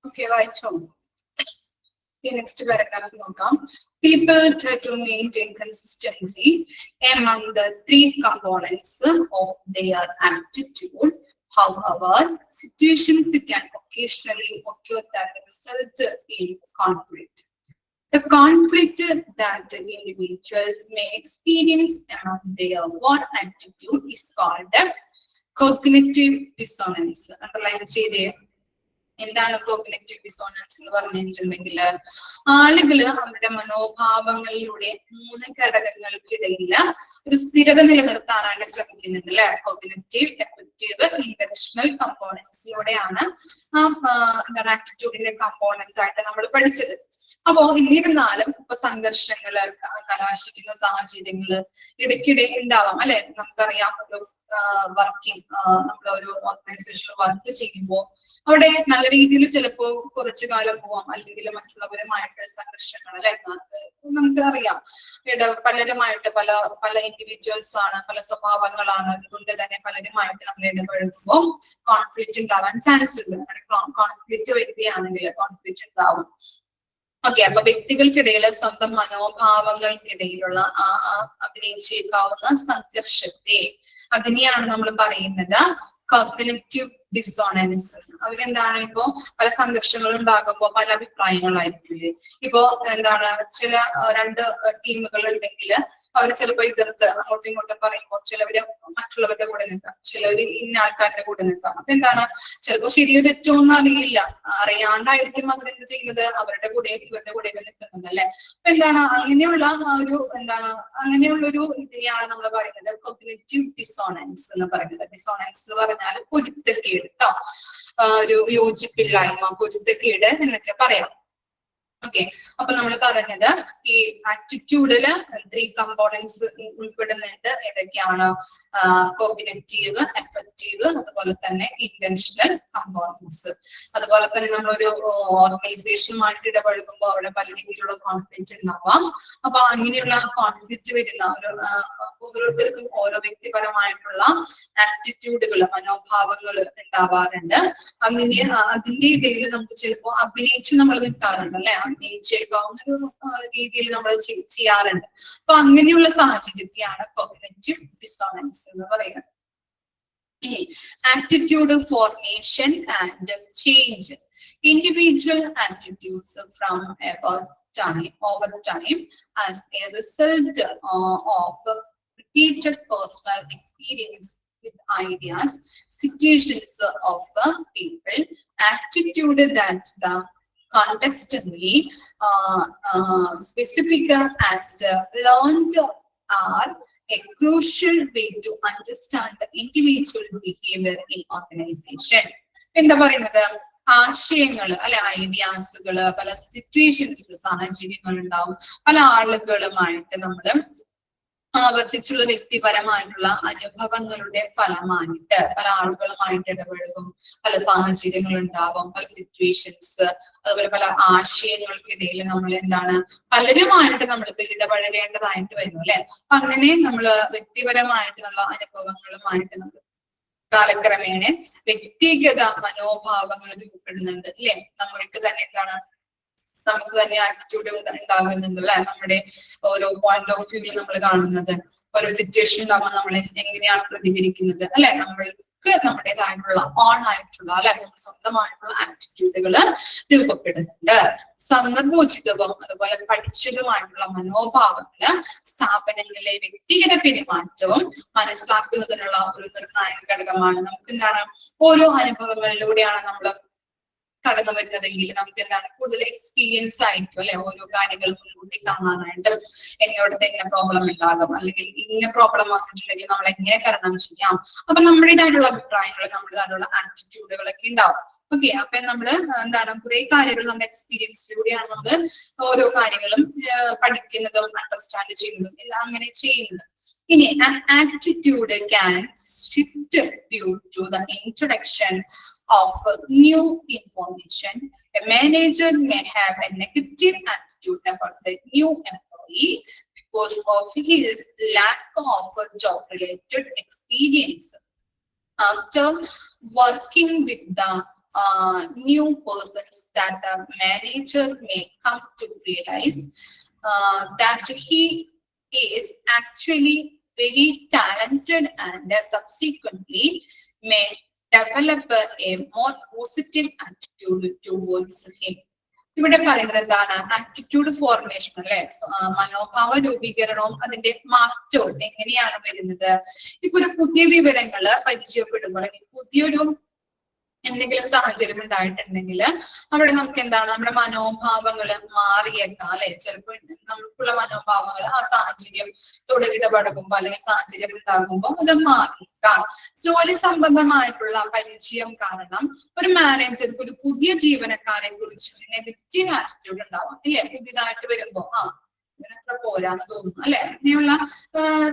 Okay, വായിച്ചോളൂ. Next paragraph നോക്കാം. People try to maintain consistency among the three components of their aptitude. However, situations can occasionally occur that result in conflict. The conflict that individuals may experience among their work aptitude is called cognitive dissonance. Underline ചെയ്തേ. എന്താണ് cognitive dissonance എന്ന് പറഞ്ഞിട്ടുണ്ടെങ്കിൽ ആളുകള് അവരുടെ മനോഭാവങ്ങളിലൂടെ 3 ഘടകങ്ങൾക്കിടയിൽ ഒരു സ്ഥിരത നിലനിർത്താനായിട്ട് ശ്രമിക്കുന്നുണ്ട് അല്ലെ. കോഗ്നിറ്റീവ്, എഫക്റ്റീവ്, ഇന്റൻഷണൽ കമ്പോണൻസിലൂടെയാണ് എന്താണ് ആറ്റിറ്റ്യൂഡിന്റെ കമ്പോണന്റ് ആയിട്ട് നമ്മൾ പഠിച്ചത്. അപ്പോ എന്നിരുന്നാലും ഇപ്പൊ സംഘർഷങ്ങള്, കലാശിക്കുന്ന സാഹചര്യങ്ങള് ഇടയ്ക്കിടെ ഉണ്ടാവാം അല്ലെ. നമുക്കറിയാം ഒരു വർക്കിംഗ്, നമ്മൾ ഒരു ഓർഗനൈസേഷനിൽ വർക്ക് ചെയ്യുമ്പോൾ അവിടെ നല്ല രീതിയിൽ ചിലപ്പോ കുറച്ചു കാലം പോവാം, അല്ലെങ്കിൽ മറ്റുള്ളവരുമായിട്ട് സംഘർഷങ്ങൾ അല്ലെ. നമുക്ക് അറിയാം പലരുമായിട്ട് പല ഇൻഡിവിജ്വൽസ് ആണ്, പല സ്വഭാവങ്ങളാണ്. അതുകൊണ്ട് തന്നെ പലരുമായിട്ട് നമ്മൾ ഇടപഴകുമ്പോൾ കോൺഫ്ലിക്റ്റ് ഉണ്ടാവാൻ ചാൻസ് ഉണ്ട്. കോൺഫ്ലിക്റ്റ് വരികയാണെങ്കിൽ കോൺഫ്ലിക്റ്റ് ഉണ്ടാവും. ഓക്കെ, അപ്പൊ വ്യക്തികൾക്കിടയിൽ സ്വന്തം മനോഭാവങ്ങൾക്കിടയിലുള്ള അഭിനയിച്ചേക്കാവുന്ന സംഘർഷത്തെ അതിനെയാണ് നമ്മൾ പറയുന്നത് കോഗ്നിറ്റീവ് ഡിസോണൻസ്. അവരെന്താണ് ഇപ്പോ പല സംഘർഷങ്ങൾ ഉണ്ടാകുമ്പോൾ പല അഭിപ്രായങ്ങളായിരിക്കില്ലേ. ഇപ്പോ എന്താണ് ചില 2 ടീമുകൾ ഉണ്ടെങ്കിൽ അവർ ചിലപ്പോ എതിർത്ത് അങ്ങോട്ടും ഇങ്ങോട്ടും പറയുമ്പോൾ ചിലവര് മറ്റുള്ളവരുടെ കൂടെ നിൽക്കാം, ചിലവര് ഇന്ന ആൾക്കാരുടെ കൂടെ നിൽക്കാം. അപ്പൊ എന്താണ് ചിലപ്പോ ശരിയോ തെറ്റോ ഒന്നും അറിയില്ല, അറിയാണ്ടായിരിക്കും അവരെന്ത് ചെയ്യുന്നത്, അവരുടെ കൂടെ ഇവരുടെ കൂടെ നിൽക്കുന്നത് അല്ലെ. അപ്പൊ എന്താണ് അങ്ങനെയുള്ള അങ്ങനെയുള്ളൊരു ഇതിനെയാണ് നമ്മൾ പറയുന്നത് കോഗ്നിറ്റീവ് ഡിസോണൻസ് എന്ന് പറയുന്നത്. ഡിസോണൻസ് എന്ന് പറഞ്ഞാൽ പൊരുത്തക്കേട് കേട്ടോ, ഒരു യോജിപ്പില്ലായ്മ, പൊരുത്തക്കേട് എന്നൊക്കെ പറയാം. ഓക്കെ, അപ്പൊ നമ്മൾ പറഞ്ഞത് ഈ ആറ്റിറ്റ്യൂഡില് 3 കമ്പോണൻസ് ഉൾപ്പെടുന്നുണ്ട്. ഏതൊക്കെയാണ്? കോഗ്നിറ്റീവ്, എഫക്റ്റീവ്, അതുപോലെ തന്നെ ഇന്റൻഷണൽ കമ്പോണൻസ്. അതുപോലെ തന്നെ നമ്മളൊരു ഓർഗനൈസേഷനുമായിട്ട് ഇടപഴകുമ്പോൾ അവിടെ പല രീതിയിലുള്ള കോൺഫ്ലിക്റ്റ് ഉണ്ടാവാം. അപ്പൊ അങ്ങനെയുള്ള കോൺഫ്ലിക്റ്റ് വരുന്ന ഓരോരുത്തർക്കും ഓരോ വ്യക്തിപരമായിട്ടുള്ള ആറ്റിറ്റ്യൂഡുകൾ, മനോഭാവങ്ങൾ ഉണ്ടാവാറുണ്ട്. അതിന്റെ ഇടയിൽ നമുക്ക് ചിലപ്പോൾ അഭിനയിച്ച് നമ്മൾ നിൽക്കാറുണ്ട് അല്ലെ. അഭിനയിച്ചേക്കാവുന്ന ഒരു രീതിയിൽ നമ്മൾ ചെയ്യാറുണ്ട്. അപ്പൊ അങ്ങനെയുള്ള സാഹചര്യത്തെയാണ് കോഗ്നിറ്റീവ് ഡിസോണൻസ് എന്ന് പറയുന്നത്. Attitude formation and change. Individual attitudes from over time as a result of repeated personal experience with ideas, situations of people, attitude that the contextually specific and learned are a crucial way to understand the individual behavior in organization. എന്താ പറയുന്നത്? ആശയങ്ങൾ അല്ലെ, ഐഡിയാസുകള്, പല situations, സാഹചര്യങ്ങൾ ഉണ്ടാവും. പല ആളുകളുമായിട്ട് നമ്മള് ആവർത്തിച്ചുള്ള വ്യക്തിപരമായിട്ടുള്ള അനുഭവങ്ങളുടെ ഫലമായിട്ട് പല ആളുകളുമായിട്ട് ഇടപഴകും, പല സാഹചര്യങ്ങൾ ഉണ്ടാവും, പല സിറ്റുവേഷൻസ്, അതുപോലെ പല ആശയങ്ങൾക്കിടയിൽ നമ്മൾ എന്താണ് പലരുമായിട്ട് നമ്മൾക്ക് ഇടപഴകേണ്ടതായിട്ട് വരും അല്ലെ. അപ്പൊ അങ്ങനെ നമ്മള് വ്യക്തിപരമായിട്ടുള്ള അനുഭവങ്ങളുമായിട്ട് നമ്മൾ കാലക്രമേണ വ്യക്തിഗത മനോഭാവങ്ങൾ രൂപപ്പെടുന്നുണ്ട് അല്ലെ. നമ്മൾക്ക് തന്നെ എന്താണ്, നമുക്ക് തന്നെ ആറ്റിറ്റ്യൂഡ് ഉണ്ടാകുന്നുണ്ട് അല്ലെ. നമ്മുടെ ഓരോ പോയിന്റ് ഓഫ് വ്യൂവിൽ നമ്മൾ കാണുന്നത്, ഓരോ സിറ്റുവേഷൻ ഉണ്ടാകുമ്പോൾ നമ്മൾ എങ്ങനെയാണ് പ്രതികരിക്കുന്നത് അല്ലെ. നമ്മൾക്ക് നമ്മുടേതായിട്ടുള്ള ഓൺ ആയിട്ടുള്ള അല്ലെ, സ്വന്തമായിട്ടുള്ള ആറ്റിറ്റ്യൂഡുകൾ രൂപപ്പെടുന്നുണ്ട്. സന്ദർഭോചിതവും അതുപോലെ പഠിച്ചതുമായിട്ടുള്ള മനോഭാവങ്ങള് സ്ഥാപനങ്ങളിലെ വ്യക്തിഗത പെരുമാറ്റവും മനസ്സിലാക്കുന്നതിനുള്ള ഒരു നിർണായക ഘടകമാണ്. നമുക്ക് എന്താണ് ഓരോ അനുഭവങ്ങളിലൂടെയാണ് നമ്മൾ കടന്നു വരുന്നതെങ്കിൽ നമുക്ക് എന്താണ് കൂടുതൽ എക്സ്പീരിയൻസ് ആയിരിക്കും അല്ലെ. ഓരോ കാര്യങ്ങൾ മുൻകൂട്ടി കാണാനായിട്ട് എന്നോട് ഇങ്ങനെ പ്രോബ്ലം ഉണ്ടാകും, അല്ലെങ്കിൽ ഇങ്ങനെ പ്രോബ്ലം വന്നിട്ടുണ്ടെങ്കിൽ നമ്മൾ എങ്ങനെ തരണം ചെയ്യാം. അപ്പൊ നമ്മുടേതായിട്ടുള്ള അഭിപ്രായങ്ങൾ, നമ്മുടേതായിട്ടുള്ള ആറ്റിറ്റ്യൂഡുകളൊക്കെ ഉണ്ടാവും. ഓക്കെ, അപ്പൊ നമ്മള് എന്താണ് കുറെ കാര്യങ്ങൾ നമ്മുടെ എക്സ്പീരിയൻസിലൂടെയാണ് നമ്മൾ ഓരോ കാര്യങ്ങളും പഠിക്കുന്നതും അണ്ടർസ്റ്റാൻഡ് ചെയ്യുന്നതും എല്ലാം അങ്ങനെ ചെയ്യുന്നത്. ഇനി attitude can shift due to the introduction of new information. A manager may have a negative attitude about the new employee because of his lack of job-related experience. After working with the new persons that the manager may come to realize that he is actually very talented and subsequently may develop a more positive attitude towards him. ഇവിടെ പറയുന്നത് എന്താണ്? Attitude formation അല്ലെ, മനോഭാവ രൂപീകരണവും അതിന്റെ മാറ്റവും എങ്ങനെയാണ് വരുന്നത്? ഇപ്പൊ ഒരു പുതിയ വിവരങ്ങള് പരിചയപ്പെടുമ്പോൾ അല്ലെങ്കിൽ പുതിയൊരു എന്തെങ്കിലും സാഹചര്യം ഉണ്ടായിട്ടുണ്ടെങ്കിൽ അവിടെ നമുക്ക് എന്താണ്, നമ്മുടെ മനോഭാവങ്ങൾ മാറിയേക്കാം അല്ലെ. ചിലപ്പോൾ നമുക്കുള്ള മനോഭാവങ്ങൾ ആ സാഹചര്യത്തോട് ഇടപഴകുമ്പോ അല്ലെങ്കിൽ സാഹചര്യം ഉണ്ടാകുമ്പോൾ അത് മാറിയേക്കാം. ജോലി സംബന്ധമായിട്ടുള്ള പരിചയം കാരണം ഒരു മാനേജർക്ക് ഒരു പുതിയ ജീവനക്കാരെ കുറിച്ച് നെഗറ്റീവ് ആറ്റിറ്റ്യൂഡ് ഉണ്ടാവാം അല്ലെ. പുതിയതായിട്ട് വരുമ്പോ ഇവനത്ര പോരാന്ന് തോന്നുന്നു അല്ലെ. അങ്ങനെയുള്ള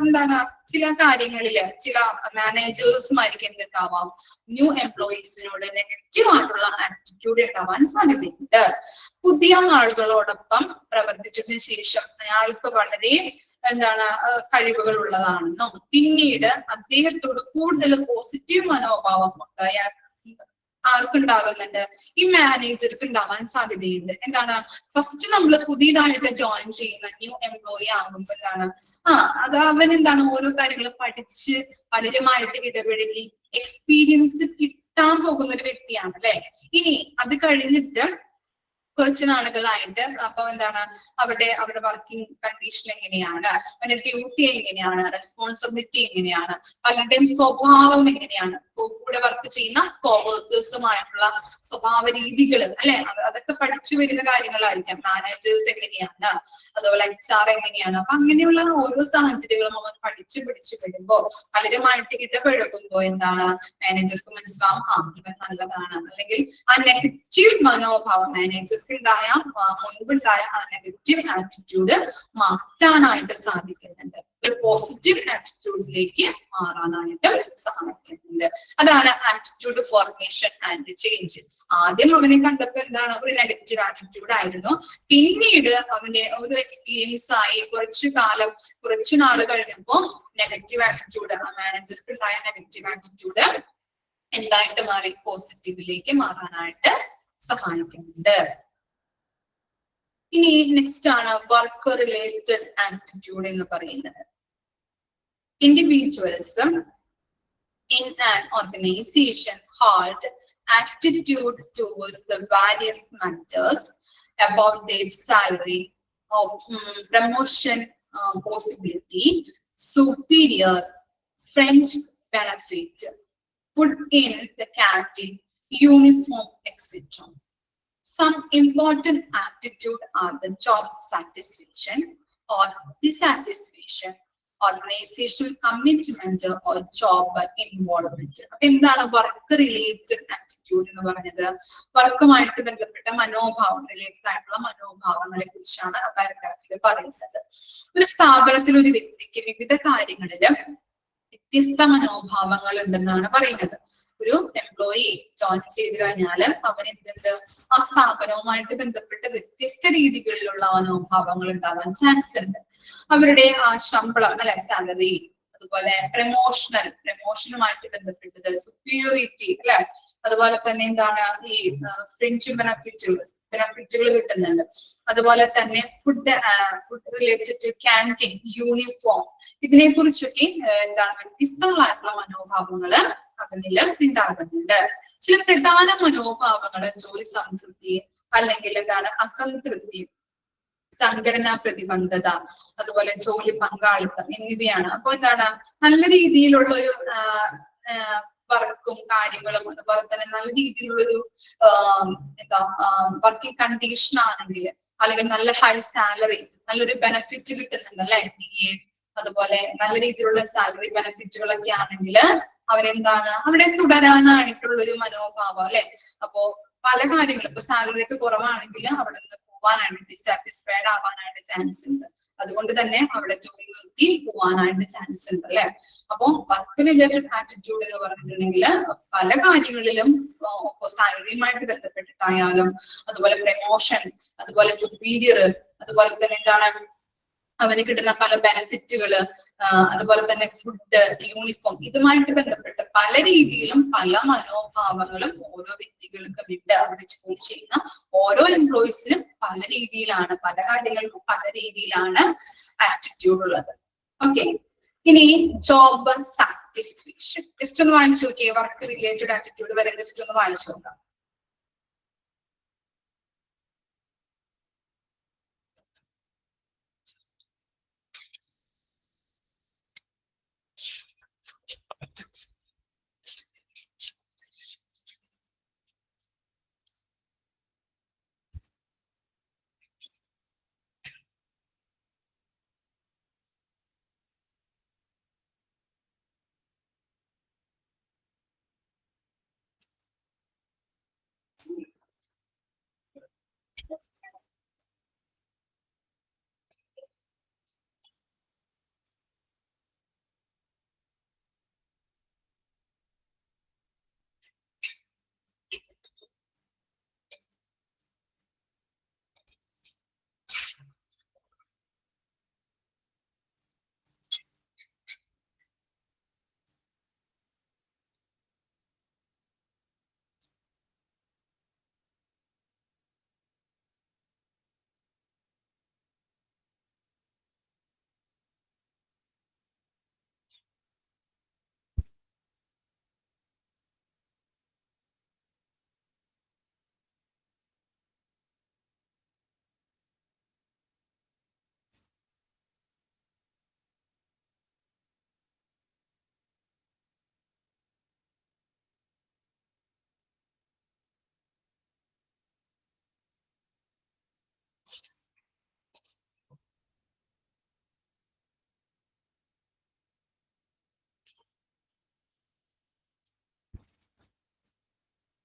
എന്താണ് ചില കാര്യങ്ങളില് ചില മാനേജേഴ്സുമാർക്ക് എന്തുണ്ടാവാം, ന്യൂ എംപ്ലോയീസിനോട് നെഗറ്റീവ് ആയിട്ടുള്ള ആറ്റിറ്റ്യൂഡ് ഉണ്ടാവാൻ സാധ്യതയുണ്ട്. പുതിയ ആളുകളോടൊപ്പം പ്രവർത്തിച്ചതിന് ശേഷം അയാൾക്ക് വളരെ എന്താണ് കഴിവുകൾ ഉള്ളതാണെന്നും പിന്നീട് അദ്ദേഹത്തോട് കൂടുതൽ പോസിറ്റീവ് മനോഭാവം അയാൾ ആർക്കുണ്ടാകുന്നുണ്ട്, ഈ മാനേജർക്ക് ഉണ്ടാവാൻ സാധ്യതയുണ്ട്. എന്താണ്, ഫസ്റ്റ് നമ്മൾ പുതിയതായിട്ട് ജോയിൻ ചെയ്യുന്ന ന്യൂ എംപ്ലോയി ആകുമ്പോ എന്താണ്, അത് അവൻ എന്താണ് ഓരോ കാര്യങ്ങൾ പഠിച്ച് പലരുമായിട്ട് ഇടപഴകി എക്സ്പീരിയൻസ് കിട്ടാൻ പോകുന്ന ഒരു വ്യക്തിയാണ് അല്ലെ. ഇനി അത് കഴിഞ്ഞിട്ട് കുറച്ച് നാളുകളായിട്ട് അപ്പൊ എന്താണ് അവരുടെ വർക്കിംഗ് കണ്ടീഷൻ എങ്ങനെയാണ്, അവരുടെ ഡ്യൂട്ടി എങ്ങനെയാണ്, റെസ്പോൺസിബിലിറ്റി എങ്ങനെയാണ്, പലരുടെയും സ്വഭാവം എങ്ങനെയാണ്, കൂടെ വർക്ക് ചെയ്യുന്ന കോവർക്കേഴ്സുമായിട്ടുള്ള സ്വഭാവ രീതികൾ അല്ലെ, അതൊക്കെ പഠിച്ചു വരുന്ന കാര്യങ്ങളായിരിക്കാം. മാനേജേഴ്സ് എങ്ങനെയാണ്, അതുപോലെ HR എങ്ങനെയാണ്. അപ്പൊ അങ്ങനെയുള്ള ഓരോ സാഹചര്യങ്ങളും അവൻ പഠിച്ചു വരുമ്പോ പലരുമായിട്ട് ഇടപഴകുമ്പോ എന്താണ് മാനേജർക്ക് മനസ്സിലാവും, ഇവൻ നല്ലതാണ്. അല്ലെങ്കിൽ ആ നെഗറ്റീവ് മനോഭാവം മാനേജർ മുൻപുണ്ടായ ആ നെഗറ്റീവ് ആറ്റിറ്റ്യൂഡ് മാറ്റാനായിട്ട് സാധിക്കുന്നുണ്ട്, ഒരു പോസിറ്റീവ് ആറ്റിറ്റ്യൂഡിലേക്ക് മാറാനായിട്ട് സാധിക്കുന്നുണ്ട്. അതാണ് ആറ്റിറ്റ്യൂഡ് ഫോർമേഷൻ ആൻഡ് ചേഞ്ച്. ആദ്യം അവനെ കണ്ടപ്പോ എന്താണ്, ഒരു നെഗറ്റീവ് ആറ്റിറ്റ്യൂഡ് ആയിരുന്നു. പിന്നീട് അവന്റെ ഒരു എക്സ്പീരിയൻസ് ആയി കുറച്ചു നാൾ കഴിഞ്ഞപ്പോ നെഗറ്റീവ് ആറ്റിറ്റ്യൂഡ്, ആ മാനേജർക്ക് ഉണ്ടായ നെഗറ്റീവ് ആറ്റിറ്റ്യൂഡ് എന്തായിട്ട് മാറി, പോസിറ്റീവിലേക്ക് മാറാനായിട്ട് സഹായിക്കുന്നുണ്ട്. ഇനി നെക്സ്റ്റ് ആണ് വർക്ക് റിലേറ്റഡ് ആറ്റിറ്റ്യൂഡ് എന്ന് പറയുന്നത്. Individuals in an organization hold attitude towards the various matters about their salary, promotion possibility, superior, fringe benefit, food in the canteen, uniform, etc. Some important attitude are the job satisfaction or dissatisfaction, organizational commitment or job involvement. അപ്പൊ എന്താണ് work related attitude എന്ന് പറഞ്ഞത്? വർക്കുമായിട്ട് ബന്ധപ്പെട്ട മനോഭാവം, related ആയിട്ടുള്ള മനോഭാവങ്ങളെ കുറിച്ചാണ് ആ പാരഗ്രാഫിൽ പറയുന്നത്. ഒരു സ്ഥാപനത്തിൽ ഒരു വ്യക്തിക്ക് വിവിധ കാര്യങ്ങളില് വ്യത്യസ്ത മനോഭാവങ്ങൾ ഉണ്ടെന്നാണ് പറയുന്നത്. ഒരു എംപ്ലോയി ജോയിൻ ചെയ്ത് കഴിഞ്ഞാല് അവൻ എന്തുണ്ട്, ആ സ്ഥാപനവുമായിട്ട് ബന്ധപ്പെട്ട് വ്യത്യസ്ത രീതികളിലുള്ള മനോഭാവങ്ങൾ ഉണ്ടാവാൻ ചാൻസ് ഉണ്ട്. അവരുടെ ആ ശമ്പളം അല്ലെ, സാലറി, അതുപോലെ പ്രമോഷനുമായിട്ട് ബന്ധപ്പെട്ടത്, സുപ്പീരിയോറിറ്റി അല്ലെ, അതുപോലെ തന്നെ എന്താണ് ഈ ഫ്രിഞ്ച് ബെനഫിറ്റുകൾ കിട്ടുന്നുണ്ട്. അതുപോലെ തന്നെ food related to canteen, uniform, ഇതിനെ കുറിച്ചൊക്കെ എന്താണ് വ്യത്യസ്തങ്ങളായിട്ടുള്ള മനോഭാവങ്ങള് അവനിൽ ഉണ്ടാകുന്നുണ്ട്. ചില പ്രധാന മനോഭാവങ്ങള് ജോലി സംതൃപ്തി അല്ലെങ്കിൽ എന്താണ് അസംതൃപ്തി, സംഘടനാ പ്രതിബദ്ധത, അതുപോലെ ജോലി പങ്കാളിത്തം എന്നിവയാണ്. അപ്പൊ എന്താണ് നല്ല രീതിയിലുള്ള ഒരു വർക്കും കാര്യങ്ങളും, അതുപോലെ തന്നെ നല്ല രീതിയിലുള്ളൊരു വർക്കിംഗ് കണ്ടീഷൻ ആണെങ്കിൽ, അല്ലെങ്കിൽ നല്ല ഹൈ സാലറി, നല്ലൊരു ബെനിഫിറ്റ് കിട്ടുന്നുണ്ട് അല്ലെ, അതുപോലെ നല്ല രീതിയിലുള്ള സാലറി ബെനിഫിറ്റുകളൊക്കെ ആണെങ്കിൽ അവരെന്താണ് അവിടെ തുടരാനായിട്ടുള്ളൊരു മനോഭാവം അല്ലെ. അപ്പോ പല കാര്യങ്ങളും ഇപ്പൊ സാലറി ഒക്കെ കുറവാണെങ്കിൽ അവിടെ നിന്ന് പോവാനായിട്ട്, ഡിസാറ്റിസ്ഫൈഡ് ആവാനായിട്ട് ചാൻസ് ഉണ്ട്. അതുകൊണ്ട് തന്നെ അവിടെ ജോലി നിർത്തി പോവാനായിട്ട് ചാൻസ് ഉണ്ട് അല്ലെ. അപ്പൊ വർക്ക് റിലേറ്റഡ് ആറ്റിറ്റ്യൂഡ് എന്ന് പറഞ്ഞിട്ടുണ്ടെങ്കിൽ പല കാര്യങ്ങളിലും സാലറിയുമായിട്ട് ബന്ധപ്പെട്ടിട്ടായാലും, അതുപോലെ പ്രമോഷൻ, അതുപോലെ സുപ്പീരിയർ, അതുപോലെ തന്നെ എന്താണ് അവന് കിട്ടുന്ന പല ബെനിഫിറ്റുകള്, അതുപോലെ തന്നെ ഫുഡ്, യൂണിഫോം, ഇതുമായിട്ട് ബന്ധപ്പെട്ട് പല രീതിയിലും പല മനോഭാവങ്ങളും ഓരോ വ്യക്തികൾക്കും ഉണ്ട്. അവിടെ ജോലി ചെയ്യുന്ന ഓരോ എംപ്ലോയീസിനും പല രീതിയിലാണ്, പല കാര്യങ്ങൾക്കും പല രീതിയിലാണ് ആറ്റിറ്റ്യൂഡ് ഉള്ളത്. ഓക്കെ, ഇനി ജോബ് സാറ്റിസ്ഫാക്ഷൻ ജസ്റ്റ് ഒന്ന് വായിച്ചു നോക്കിയേ. വർക്ക് റിലേറ്റഡ് ആറ്റിറ്റ്യൂഡ് വരെ ജസ്റ്റ് ഒന്ന് വായിച്ചു നോക്കാം.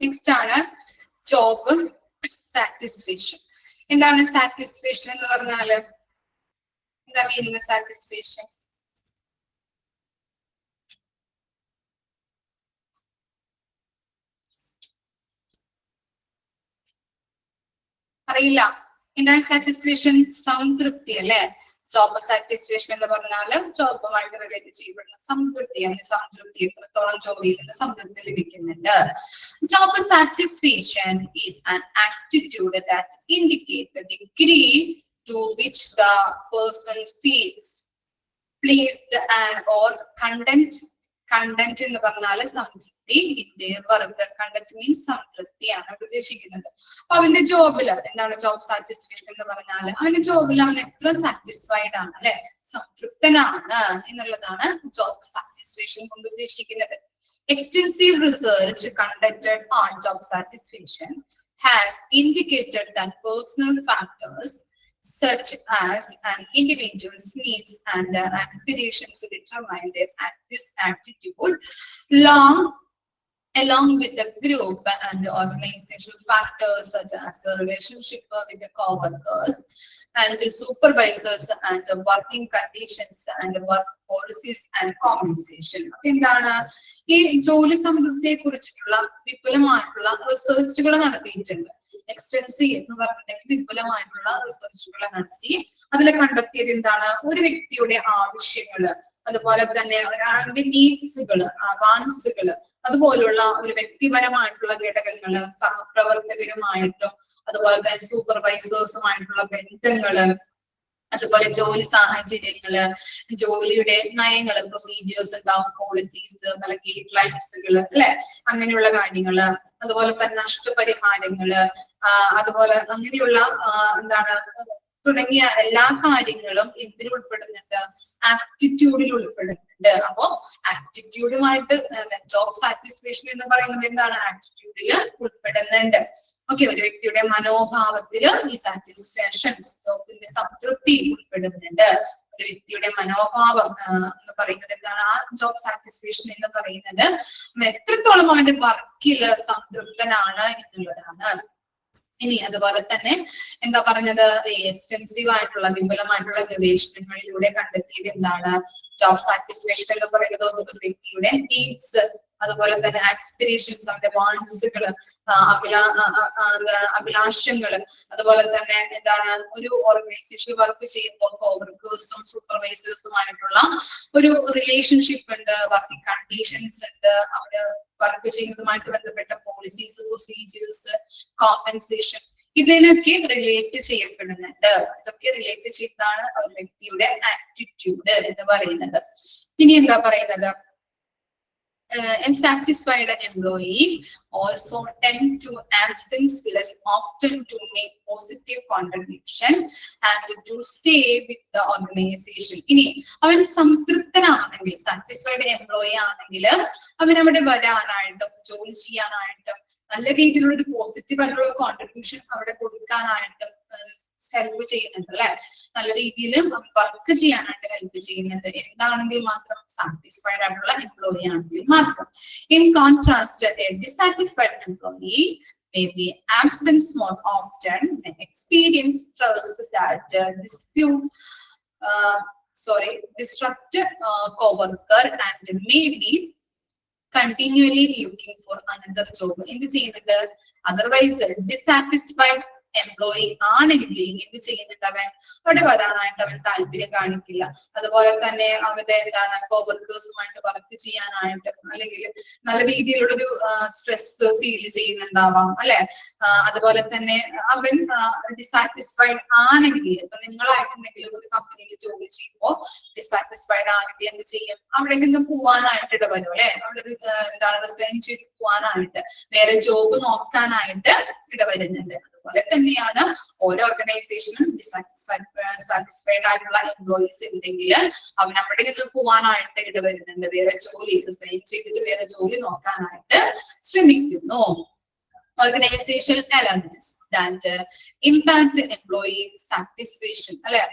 നെക്സ്റ്റ് ആണ് ജോബ് സാറ്റിസ്ഫാക്ഷൻ. എന്താണ് സാറ്റിസ്ഫാക്ഷൻ എന്ന് പറഞ്ഞാല്? എന്താ മീനിങ് സാറ്റിസ്ഫാക്ഷൻ? അറിയില്ല. എന്താണ് സാറ്റിസ്ഫാക്ഷൻ? സംതൃപ്തി അല്ലെ? ജോബ് സാറ്റിസ്ഫാക്ഷൻ എന്ന് പറഞ്ഞാല് ജോബുമായിട്ട് റിലേറ്റ് ചെയ്യപ്പെടുന്ന സംതൃപ്തിയാണ്. സംതൃപ്തി, എത്രത്തോളം ജോലിയിൽ നിന്ന് സംതൃപ്തി ലഭിക്കുന്നുണ്ട്. Job satisfaction is an attitude that indicate the degree to which the person feels pleased and or content എന്ന് പറഞ്ഞാല് സംതൃപ്തി. in their work. content means സംതൃപ്തിയാണ് ഉദ്ദേശിക്കുന്നത്. അപ്പൊ അവന്റെ ജോബില് എന്താണ് ജോബ് സാറ്റിസ്ഫാക്ഷൻ എന്ന് പറഞ്ഞാല് അവന്റെ ജോബിൽ അവൻ എത്ര സാറ്റിസ്ഫൈഡ് ആണ് അല്ലെ, സംതൃപ്തനാണ് എന്നുള്ളതാണ് ജോബ് സാറ്റിസ്ഫാക്ഷൻ കൊണ്ട് ഉദ്ദേശിക്കുന്നത്. Extensive research conducted on job satisfaction has indicated that personal factors such as an individual's needs and aspirations determine their attitude along with the group and the organizational factors such as the relationship with the co-workers and the supervisors and the working conditions and the work policies and compensation. എന്താണ് ഈ ജോലി സംതൃപ്തിയെ കുറിച്ചിട്ടുള്ള വിപുലമായിട്ടുള്ള റിസർച്ചുകൾ നടത്തിയിട്ടുണ്ട്. Extensive എന്ന് പറഞ്ഞിട്ടുണ്ടെങ്കിൽ വിപുലമായിട്ടുള്ള റിസർച്ചുകൾ നടത്തി അതിൽ കണ്ടെത്തിയത് എന്താണ്? ഒരു വ്യക്തിയുടെ ആവശ്യങ്ങള്, അതുപോലെ തന്നെ ഒരാളുടെ നീഡ്സുകള്, വാൻസുകള്, അതുപോലുള്ള ഒരു വ്യക്തിപരമായിട്ടുള്ള ഘടകങ്ങള്, സഹപ്രവർത്തകരുമായിട്ടും അതുപോലെ തന്നെ സൂപ്പർവൈസേഴ്സുമായിട്ടുള്ള ബന്ധങ്ങള്, അതുപോലെ ജോലി സാഹചര്യങ്ങള്, ജോലിയുടെ നയങ്ങള്, പ്രൊസീജിയേഴ്സ് ഉണ്ടാവും, പോളിസീസ്, നല്ല ഗൈഡ് ലൈൻസുകള് അല്ലെ, അങ്ങനെയുള്ള കാര്യങ്ങള്, അതുപോലെ തന്നെ നഷ്ടപരിഹാരങ്ങള്, അതുപോലെ അങ്ങനെയുള്ള എന്താണ് തുടങ്ങിയ എല്ലാ കാര്യങ്ങളും ഇതിൽ ഉൾപ്പെടുന്നുണ്ട്, ആപ്റ്റിറ്റ്യൂഡിൽ ഉൾപ്പെടുന്നുണ്ട്. അപ്പോ ആപ്റ്റിറ്റ്യൂഡുമായിട്ട് ജോബ് സാറ്റിസ്ഫാക്ഷൻ എന്ന് പറയുന്നത് എന്താണ്? ആപ്റ്റിറ്റ്യൂഡിൽ ഉൾപ്പെടുന്നുണ്ട്. ഓക്കെ, ഒരു വ്യക്തിയുടെ മനോഭാവത്തില് ഈ സാറ്റിസ്ഫാക്ഷൻ, ജോബിന്റെ സംതൃപ്തി ഉൾപ്പെടുന്നുണ്ട്. ഒരു വ്യക്തിയുടെ മനോഭാവം എന്ന് പറയുന്നത് എന്താണ്? ആ ജോബ് സാറ്റിസ്ഫാക്ഷൻ എന്ന് പറയുന്നത് എത്രത്തോളം അവന്റെ വർക്കില് സംതൃപ്തനാണ് എന്നുള്ളതാണ്. ഇനി അതുപോലെ തന്നെ എന്താ പറഞ്ഞത്, എക്സ്റ്റെൻസീവ് ആയിട്ടുള്ള വിപുലമായിട്ടുള്ള ഗവേഷണങ്ങളിലൂടെ കണ്ടെത്തിയത് എന്താണ്, ജോബ് സാറ്റിസ്ഫാക്ഷൻ എന്ന് പറയുന്നത് ഒരു വ്യക്തിയുടെ നീഡ്സ്, അതുപോലെ തന്നെ ആസ്പിറേഷൻസ്, അവരുടെ വാൻസുകള്, അഭിലാഷങ്ങള്, അതുപോലെ തന്നെ എന്താണ് ഒരു ഓർഗനൈസേഷൻ വർക്ക് ചെയ്യുമ്പോൾ കോവർക്കേഴ്സും സൂപ്പർവൈസേഴ്സുമായിട്ടുള്ള ഒരു റിലേഷൻഷിപ്പ് ഉണ്ട്, വർക്കിംഗ് കണ്ടീഷൻസ് ഉണ്ട്, അവര് വർക്ക് ചെയ്യുന്നതുമായിട്ട് ബന്ധപ്പെട്ട പോളിസീസ്, പ്രൊസീജിയേഴ്സ്, കോമ്പൻസേഷൻ, ഇതിനൊക്കെ റിലേറ്റ് ചെയ്യപ്പെടുന്നുണ്ട്. ഇതൊക്കെ റിലേറ്റ് ചെയ്താണ് ഒരു വ്യക്തിയുടെ ആറ്റിറ്റ്യൂഡ് എന്ന് പറയുന്നത്. ഇനി എന്താ പറയുന്നത്, unsatisfied employee also tend to absence less often to make positive contribution and to stay with the organization. ഇനി അവൻ സംതൃപ്തനാണെങ്കിൽ, സാറ്റിസ്ഫൈഡ് എംപ്ലോയി ആണെങ്കിൽ അവൻ അവിടെ വരാനായിട്ടും ജോലി ചെയ്യാനായിട്ടും നല്ല രീതിയിലുള്ള ഒരു പോസിറ്റീവ് ആയിട്ടുള്ള കോൺട്രിബ്യൂഷൻ അവിടെ കൊടുക്കാനായിട്ടും ഹെൽപ്പ് ചെയ്യുന്നുണ്ട് അല്ലെ, നല്ല രീതിയിൽ വർക്ക് ചെയ്യാനായിട്ട് ഹെൽപ്പ് ചെയ്യുന്നുണ്ട്. എന്താണെങ്കിൽ മാത്രം, സാറ്റിസ്ഫൈഡ് ആയിട്ടുള്ള എംപ്ലോയി ആണെങ്കിൽ മാത്രം. In contrast, A dissatisfied employee may be absent more often, may experience stress that disrupt co-worker and may be continually looking for another job. എന്ത് ചെയ്യുന്നുണ്ട്, അതർവൈസ് ഡിസാറ്റിസ്ഫൈഡ് എംപ്ലോയി ആണെങ്കിൽ എന്ത് ചെയ്യുന്നുണ്ട്, അവൻ അവിടെ വരാനായിട്ട് അവൻ താല്പര്യം കാണിക്കില്ല. അതുപോലെ തന്നെ അവന്റെ എന്താണ് കോവർക്കേഴ്സുമായിട്ട് വർക്ക് ചെയ്യാനായിട്ട് അല്ലെങ്കിൽ നല്ല രീതിയിലുള്ളൊരു സ്ട്രെസ് ഫീൽ ചെയ്യുന്നുണ്ടാവാം അല്ലെ. അതുപോലെ തന്നെ അവൻ ഡിസാറ്റിസ്ഫൈഡ് ആണെങ്കിൽ, ഇപ്പൊ നിങ്ങളായിട്ടുണ്ടെങ്കിൽ ഒരു കമ്പനിയിൽ ജോലി ചെയ്യുമ്പോൾ ഡിസാറ്റിസ്ഫൈഡ് ആണെങ്കിൽ എന്ത് ചെയ്യും, അവിടെ നിന്ന് പോവാനായിട്ട് ഇടവരും അല്ലെ, അവിടെ എന്താണ് റിസൈൻ ചെയ്ത് പോവാനായിട്ട് വേറെ ജോബ് നോക്കാനായിട്ട് ഇടവരുന്നുണ്ട്. അതുപോലെ തന്നെയാണ് ഓരോ ഓർഗനൈസേഷനും സാറ്റിസ്ഫൈഡ് ആയിട്ടുള്ള എംപ്ലോയീസ് ഉണ്ടെങ്കിൽ അവൻ അവിടെ നിന്ന് പോവാനായിട്ട് ഇടവരുന്നുണ്ട്, വേറെ ജോലി റിസൈൻ ചെയ്തിട്ട് വേറെ ജോലി നോക്കാനായിട്ട് ശ്രമിക്കുന്നു. Organizational elements that impact employee satisfaction അല്ലെ,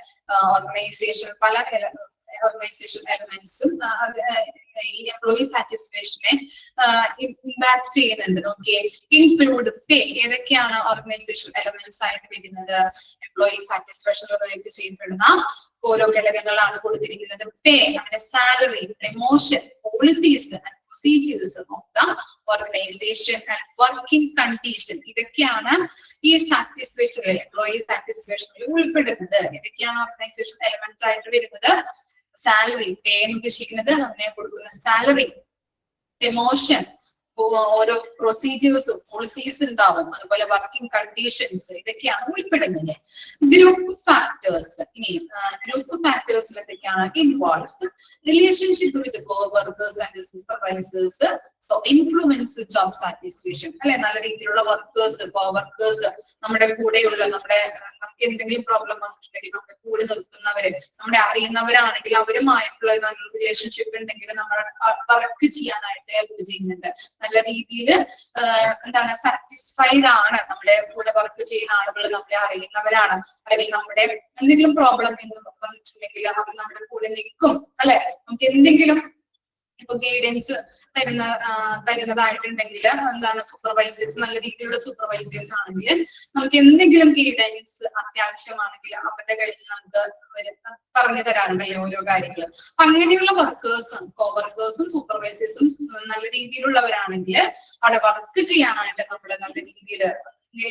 ഓർഗനൈസേഷൻ പല ഓർഗനൈസേഷൻ എലമെന്റ്സും ഈ എംപ്ലോയി സാറ്റിസ്ഫാക്ഷനെ ഇമ്പാക്ട് ചെയ്യുന്നുണ്ട്. നോക്കിയേ, ഇൻക്ലൂഡ് പേ, ഏതൊക്കെയാണ് ഓർഗനൈസേഷൻ എലമെന്റ്സ് ആയിട്ട് വരുന്നത്, എംപ്ലോയി സാറ്റിസ്ഫാക്ഷൻ റിലേറ്റ് ചെയ്യപ്പെടുന്ന ഓരോ ഘടകങ്ങളാണ് കൊടുത്തിരിക്കുന്നത്. പേ, നമ്മുടെ salary, promotion, policies, procedures of the organization and working condition, ഇതൊക്കെയാണ് ഈ സാറ്റിസ്ഫാക്ഷൻ എംപ്ലോയി സാറ്റിസ്ഫാക്ഷനിൽ ഉൾപ്പെടുന്നത്. ഇതൊക്കെയാണ് ഓർഗനൈസേഷൻ എലമെന്റ്സ് ആയിട്ട് വരുന്നത്. സാലറി, പേ എന്ന് ഉദ്ദേശിക്കുന്നത് അവനെ കൊടുക്കുന്ന സാലറി, പ്രമോഷൻ, ഓരോ പ്രൊസീജിയേഴ്സും പോളിസീസ് ഉണ്ടാവും, അതുപോലെ വർക്കിംഗ് കണ്ടീഷൻസ്, ഇതൊക്കെയാണ് ഉൾപ്പെടുന്നത്. ഗ്രൂപ്പ് ഫാക്ടേഴ്സ്, ഇനി ഗ്രൂപ്പ് ഫാക്ടേഴ്സിൽ എന്തൊക്കെയാണ്, involves relationship with coworkers and supervisors, so influence job satisfaction അല്ലെ, നല്ല രീതിയിലുള്ള വർക്കേഴ്സ്, കോവർക്കേഴ്സ്, നമ്മുടെ കൂടെയുള്ള നമുക്ക് എന്തെങ്കിലും പ്രോബ്ലം വന്നിട്ടുണ്ടെങ്കിൽ നമ്മുടെ കൂടെ നിൽക്കുന്നവര്, നമ്മുടെ അറിയുന്നവരാണെങ്കിൽ അവരുമായിട്ടുള്ള നല്ലൊരു റിലേഷൻഷിപ്പ് ഉണ്ടെങ്കിൽ നമ്മൾ വർക്ക് ചെയ്യാനായിട്ട് ഹെൽപ്പ് ചെയ്യുന്നുണ്ട്. നല്ല രീതിയിൽ എന്താണ് സാറ്റിസ്ഫൈഡ് ആണ്, നമ്മുടെ കൂടെ വർക്ക് ചെയ്യുന്ന ആളുകൾ നമ്മളെ അറിയുന്നവരാണ്, അല്ലെങ്കിൽ നമ്മുടെ എന്തെങ്കിലും പ്രോബ്ലം എന്ന് വന്നിട്ടുണ്ടെങ്കിൽ അവർ നമ്മുടെ കൂടെ നിൽക്കും അല്ലെ. നമുക്ക് എന്തെങ്കിലും ഇപ്പൊ ഗൈഡൻസ് തരുന്നതായിട്ടുണ്ടെങ്കിൽ എന്താണ്, സൂപ്പർവൈസേഴ്സ് നല്ല രീതിയിലുള്ള സൂപ്പർവൈസേഴ്സ് ആണെങ്കിൽ നമുക്ക് എന്തെങ്കിലും ഗൈഡൻസ് അത്യാവശ്യമാണെങ്കിൽ അവരുടെ കയ്യിൽ നമുക്ക് പറഞ്ഞു തരാറുണ്ടല്ലോ ഓരോ കാര്യങ്ങൾ. അങ്ങനെയുള്ള വർക്കേഴ്സും കോവർക്കേഴ്സും സൂപ്പർവൈസേഴ്സും നല്ല രീതിയിലുള്ളവരാണെങ്കിൽ അവിടെ വർക്ക് ചെയ്യാനായിട്ട് നമ്മളെ നല്ല രീതിയിൽ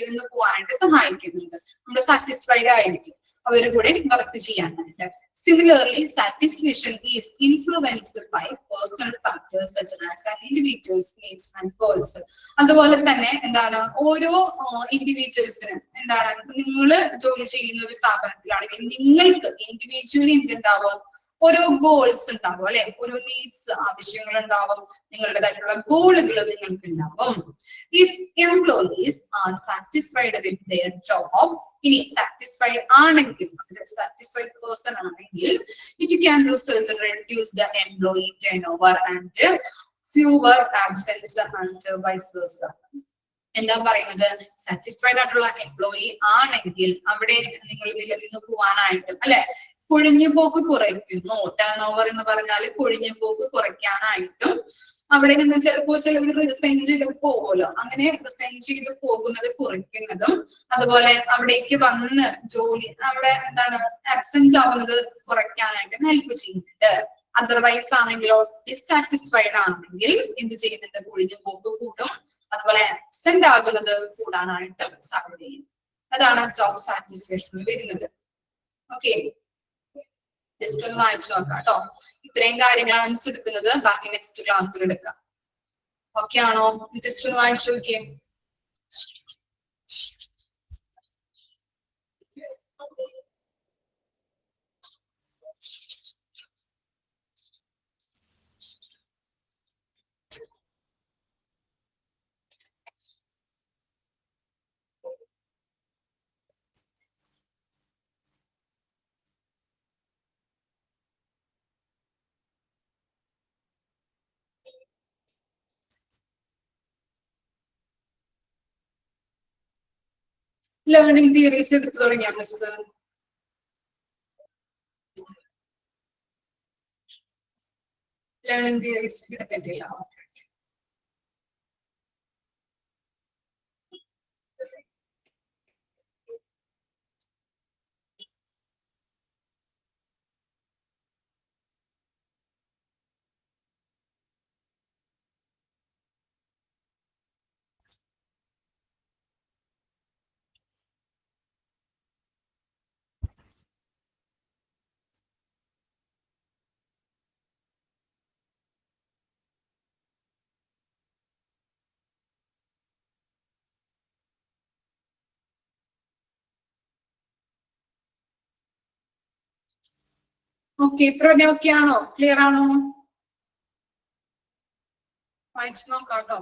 നിന്ന് പോകാനായിട്ട് സഹായിക്കുന്നുണ്ട്. നമ്മൾ സാറ്റിസ്ഫൈഡ് ആയിരിക്കും അവരുടെ കൂടെ വർക്ക് ചെയ്യാനായിട്ട്. Similarly, satisfaction is influenced by personal factors such as an individual's needs and goals. അതുപോലെ തന്നെ എന്താണ്, ഓരോ ഇൻഡിവിജ്വൽസിനും എന്താണ്, നിങ്ങൾ ജോലി ചെയ്യുന്ന ഒരു സ്ഥാപനത്തിലാണെങ്കിൽ നിങ്ങൾക്ക് ഇൻഡിവിജ്വലി എന്തുണ്ടാവും, ഓരോ ഗോൾസ് ഉണ്ടാവും അല്ലെ, ഓരോ നീഡ്സ്, ആവശ്യങ്ങൾ ഉണ്ടാവും, നിങ്ങളുടേതായിട്ടുള്ള ഗോളുകൾ നിങ്ങൾക്ക് ഉണ്ടാവും. If employees are satisfied with their job, ഇനി സാറ്റിസ്ഫൈഡ് ആണെങ്കിൽ, സാറ്റിസ്ഫൈഡ് പേഴ്സൺ ആണെങ്കിൽ, it can result reduce the employee turnover and fewer absence and vice versa. എന്താ പറയുന്നത്, സാറ്റിസ്ഫൈഡ് ആയിട്ടുള്ള എംപ്ലോയി ആണെങ്കിൽ അവിടെ നിങ്ങൾ നിലനിന്ന് പോവാനായിട്ടും അല്ലെ, കൊഴിഞ്ഞുപോക്ക് കുറയ്ക്കുന്നു. ടേൺ ഓവർ എന്ന് പറഞ്ഞാൽ കൊഴിഞ്ഞുപോക്ക് കുറയ്ക്കാനായിട്ടും അവിടെ നിന്ന് ചിലപ്പോൾ ചിലർ റിസൈൻ ചെയ്ത് പോകുമല്ലോ, അങ്ങനെ റിസൈൻ ചെയ്ത് പോകുന്നത് കുറയ്ക്കുന്നതും അതുപോലെ അവിടേക്ക് വന്ന് ജോലി അവിടെ എന്താണ് ആബ്സെന്റ് ആവുന്നത് കുറയ്ക്കാനായിട്ട് ഹെൽപ്പ് ചെയ്യുന്നുണ്ട്. അതർവൈസ് ആണെങ്കിലോ ഡിസാറ്റിസ്ഫൈഡ് ആണെങ്കിൽ എന്ത് ചെയ്യുന്നുണ്ട്, ഒഴിഞ്ഞു പോക്ക് കൂട്ടും, അതുപോലെ ആബ്സെന്റ് ആകുന്നത് കൂടാനായിട്ട് സാധ്യതയും. അതാണ് ജോബ് സാറ്റിസ്ഫാക്ഷനിൽ വരുന്നത്. ഓക്കെ, ജസ്റ്റ് ഒന്ന് വായിച്ചു നോക്കാം കേട്ടോ. ഇത്രയും കാര്യങ്ങളാണ് മിസ് എടുക്കുന്നത്, ബാക്കി നെക്സ്റ്റ് ക്ലാസ്സിൽ എടുക്കാം. ഓക്കെ ആണോ? ജസ്റ്റ് ഒന്ന് വായിച്ചു നോക്കിയേ. ലേണിംഗ് തിയറീസ് എടുത്തു തുടങ്ങിയ മിസ്? ലേണിംഗ് തിയറീസ് എടുത്തിട്ടില്ല. ഓക്കെ, ഇത്ര ഓക്കെ ആണോ? ക്ലിയർ ആണോ? വായിച്ചു നോക്കാം കേട്ടോ.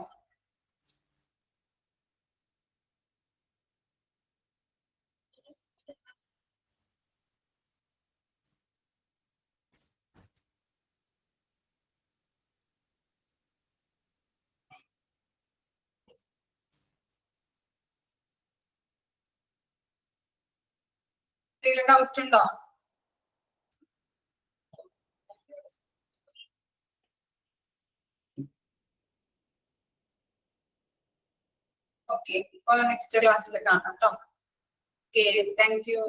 എന്തെങ്കിലും ഡൗട്ട് ഉണ്ടോ? ഓക്കെ, അപ്പോൾ നെക്സ്റ്റ് ക്ലാസ്സിൽ കാണാം കേട്ടോ. Okay, thank you.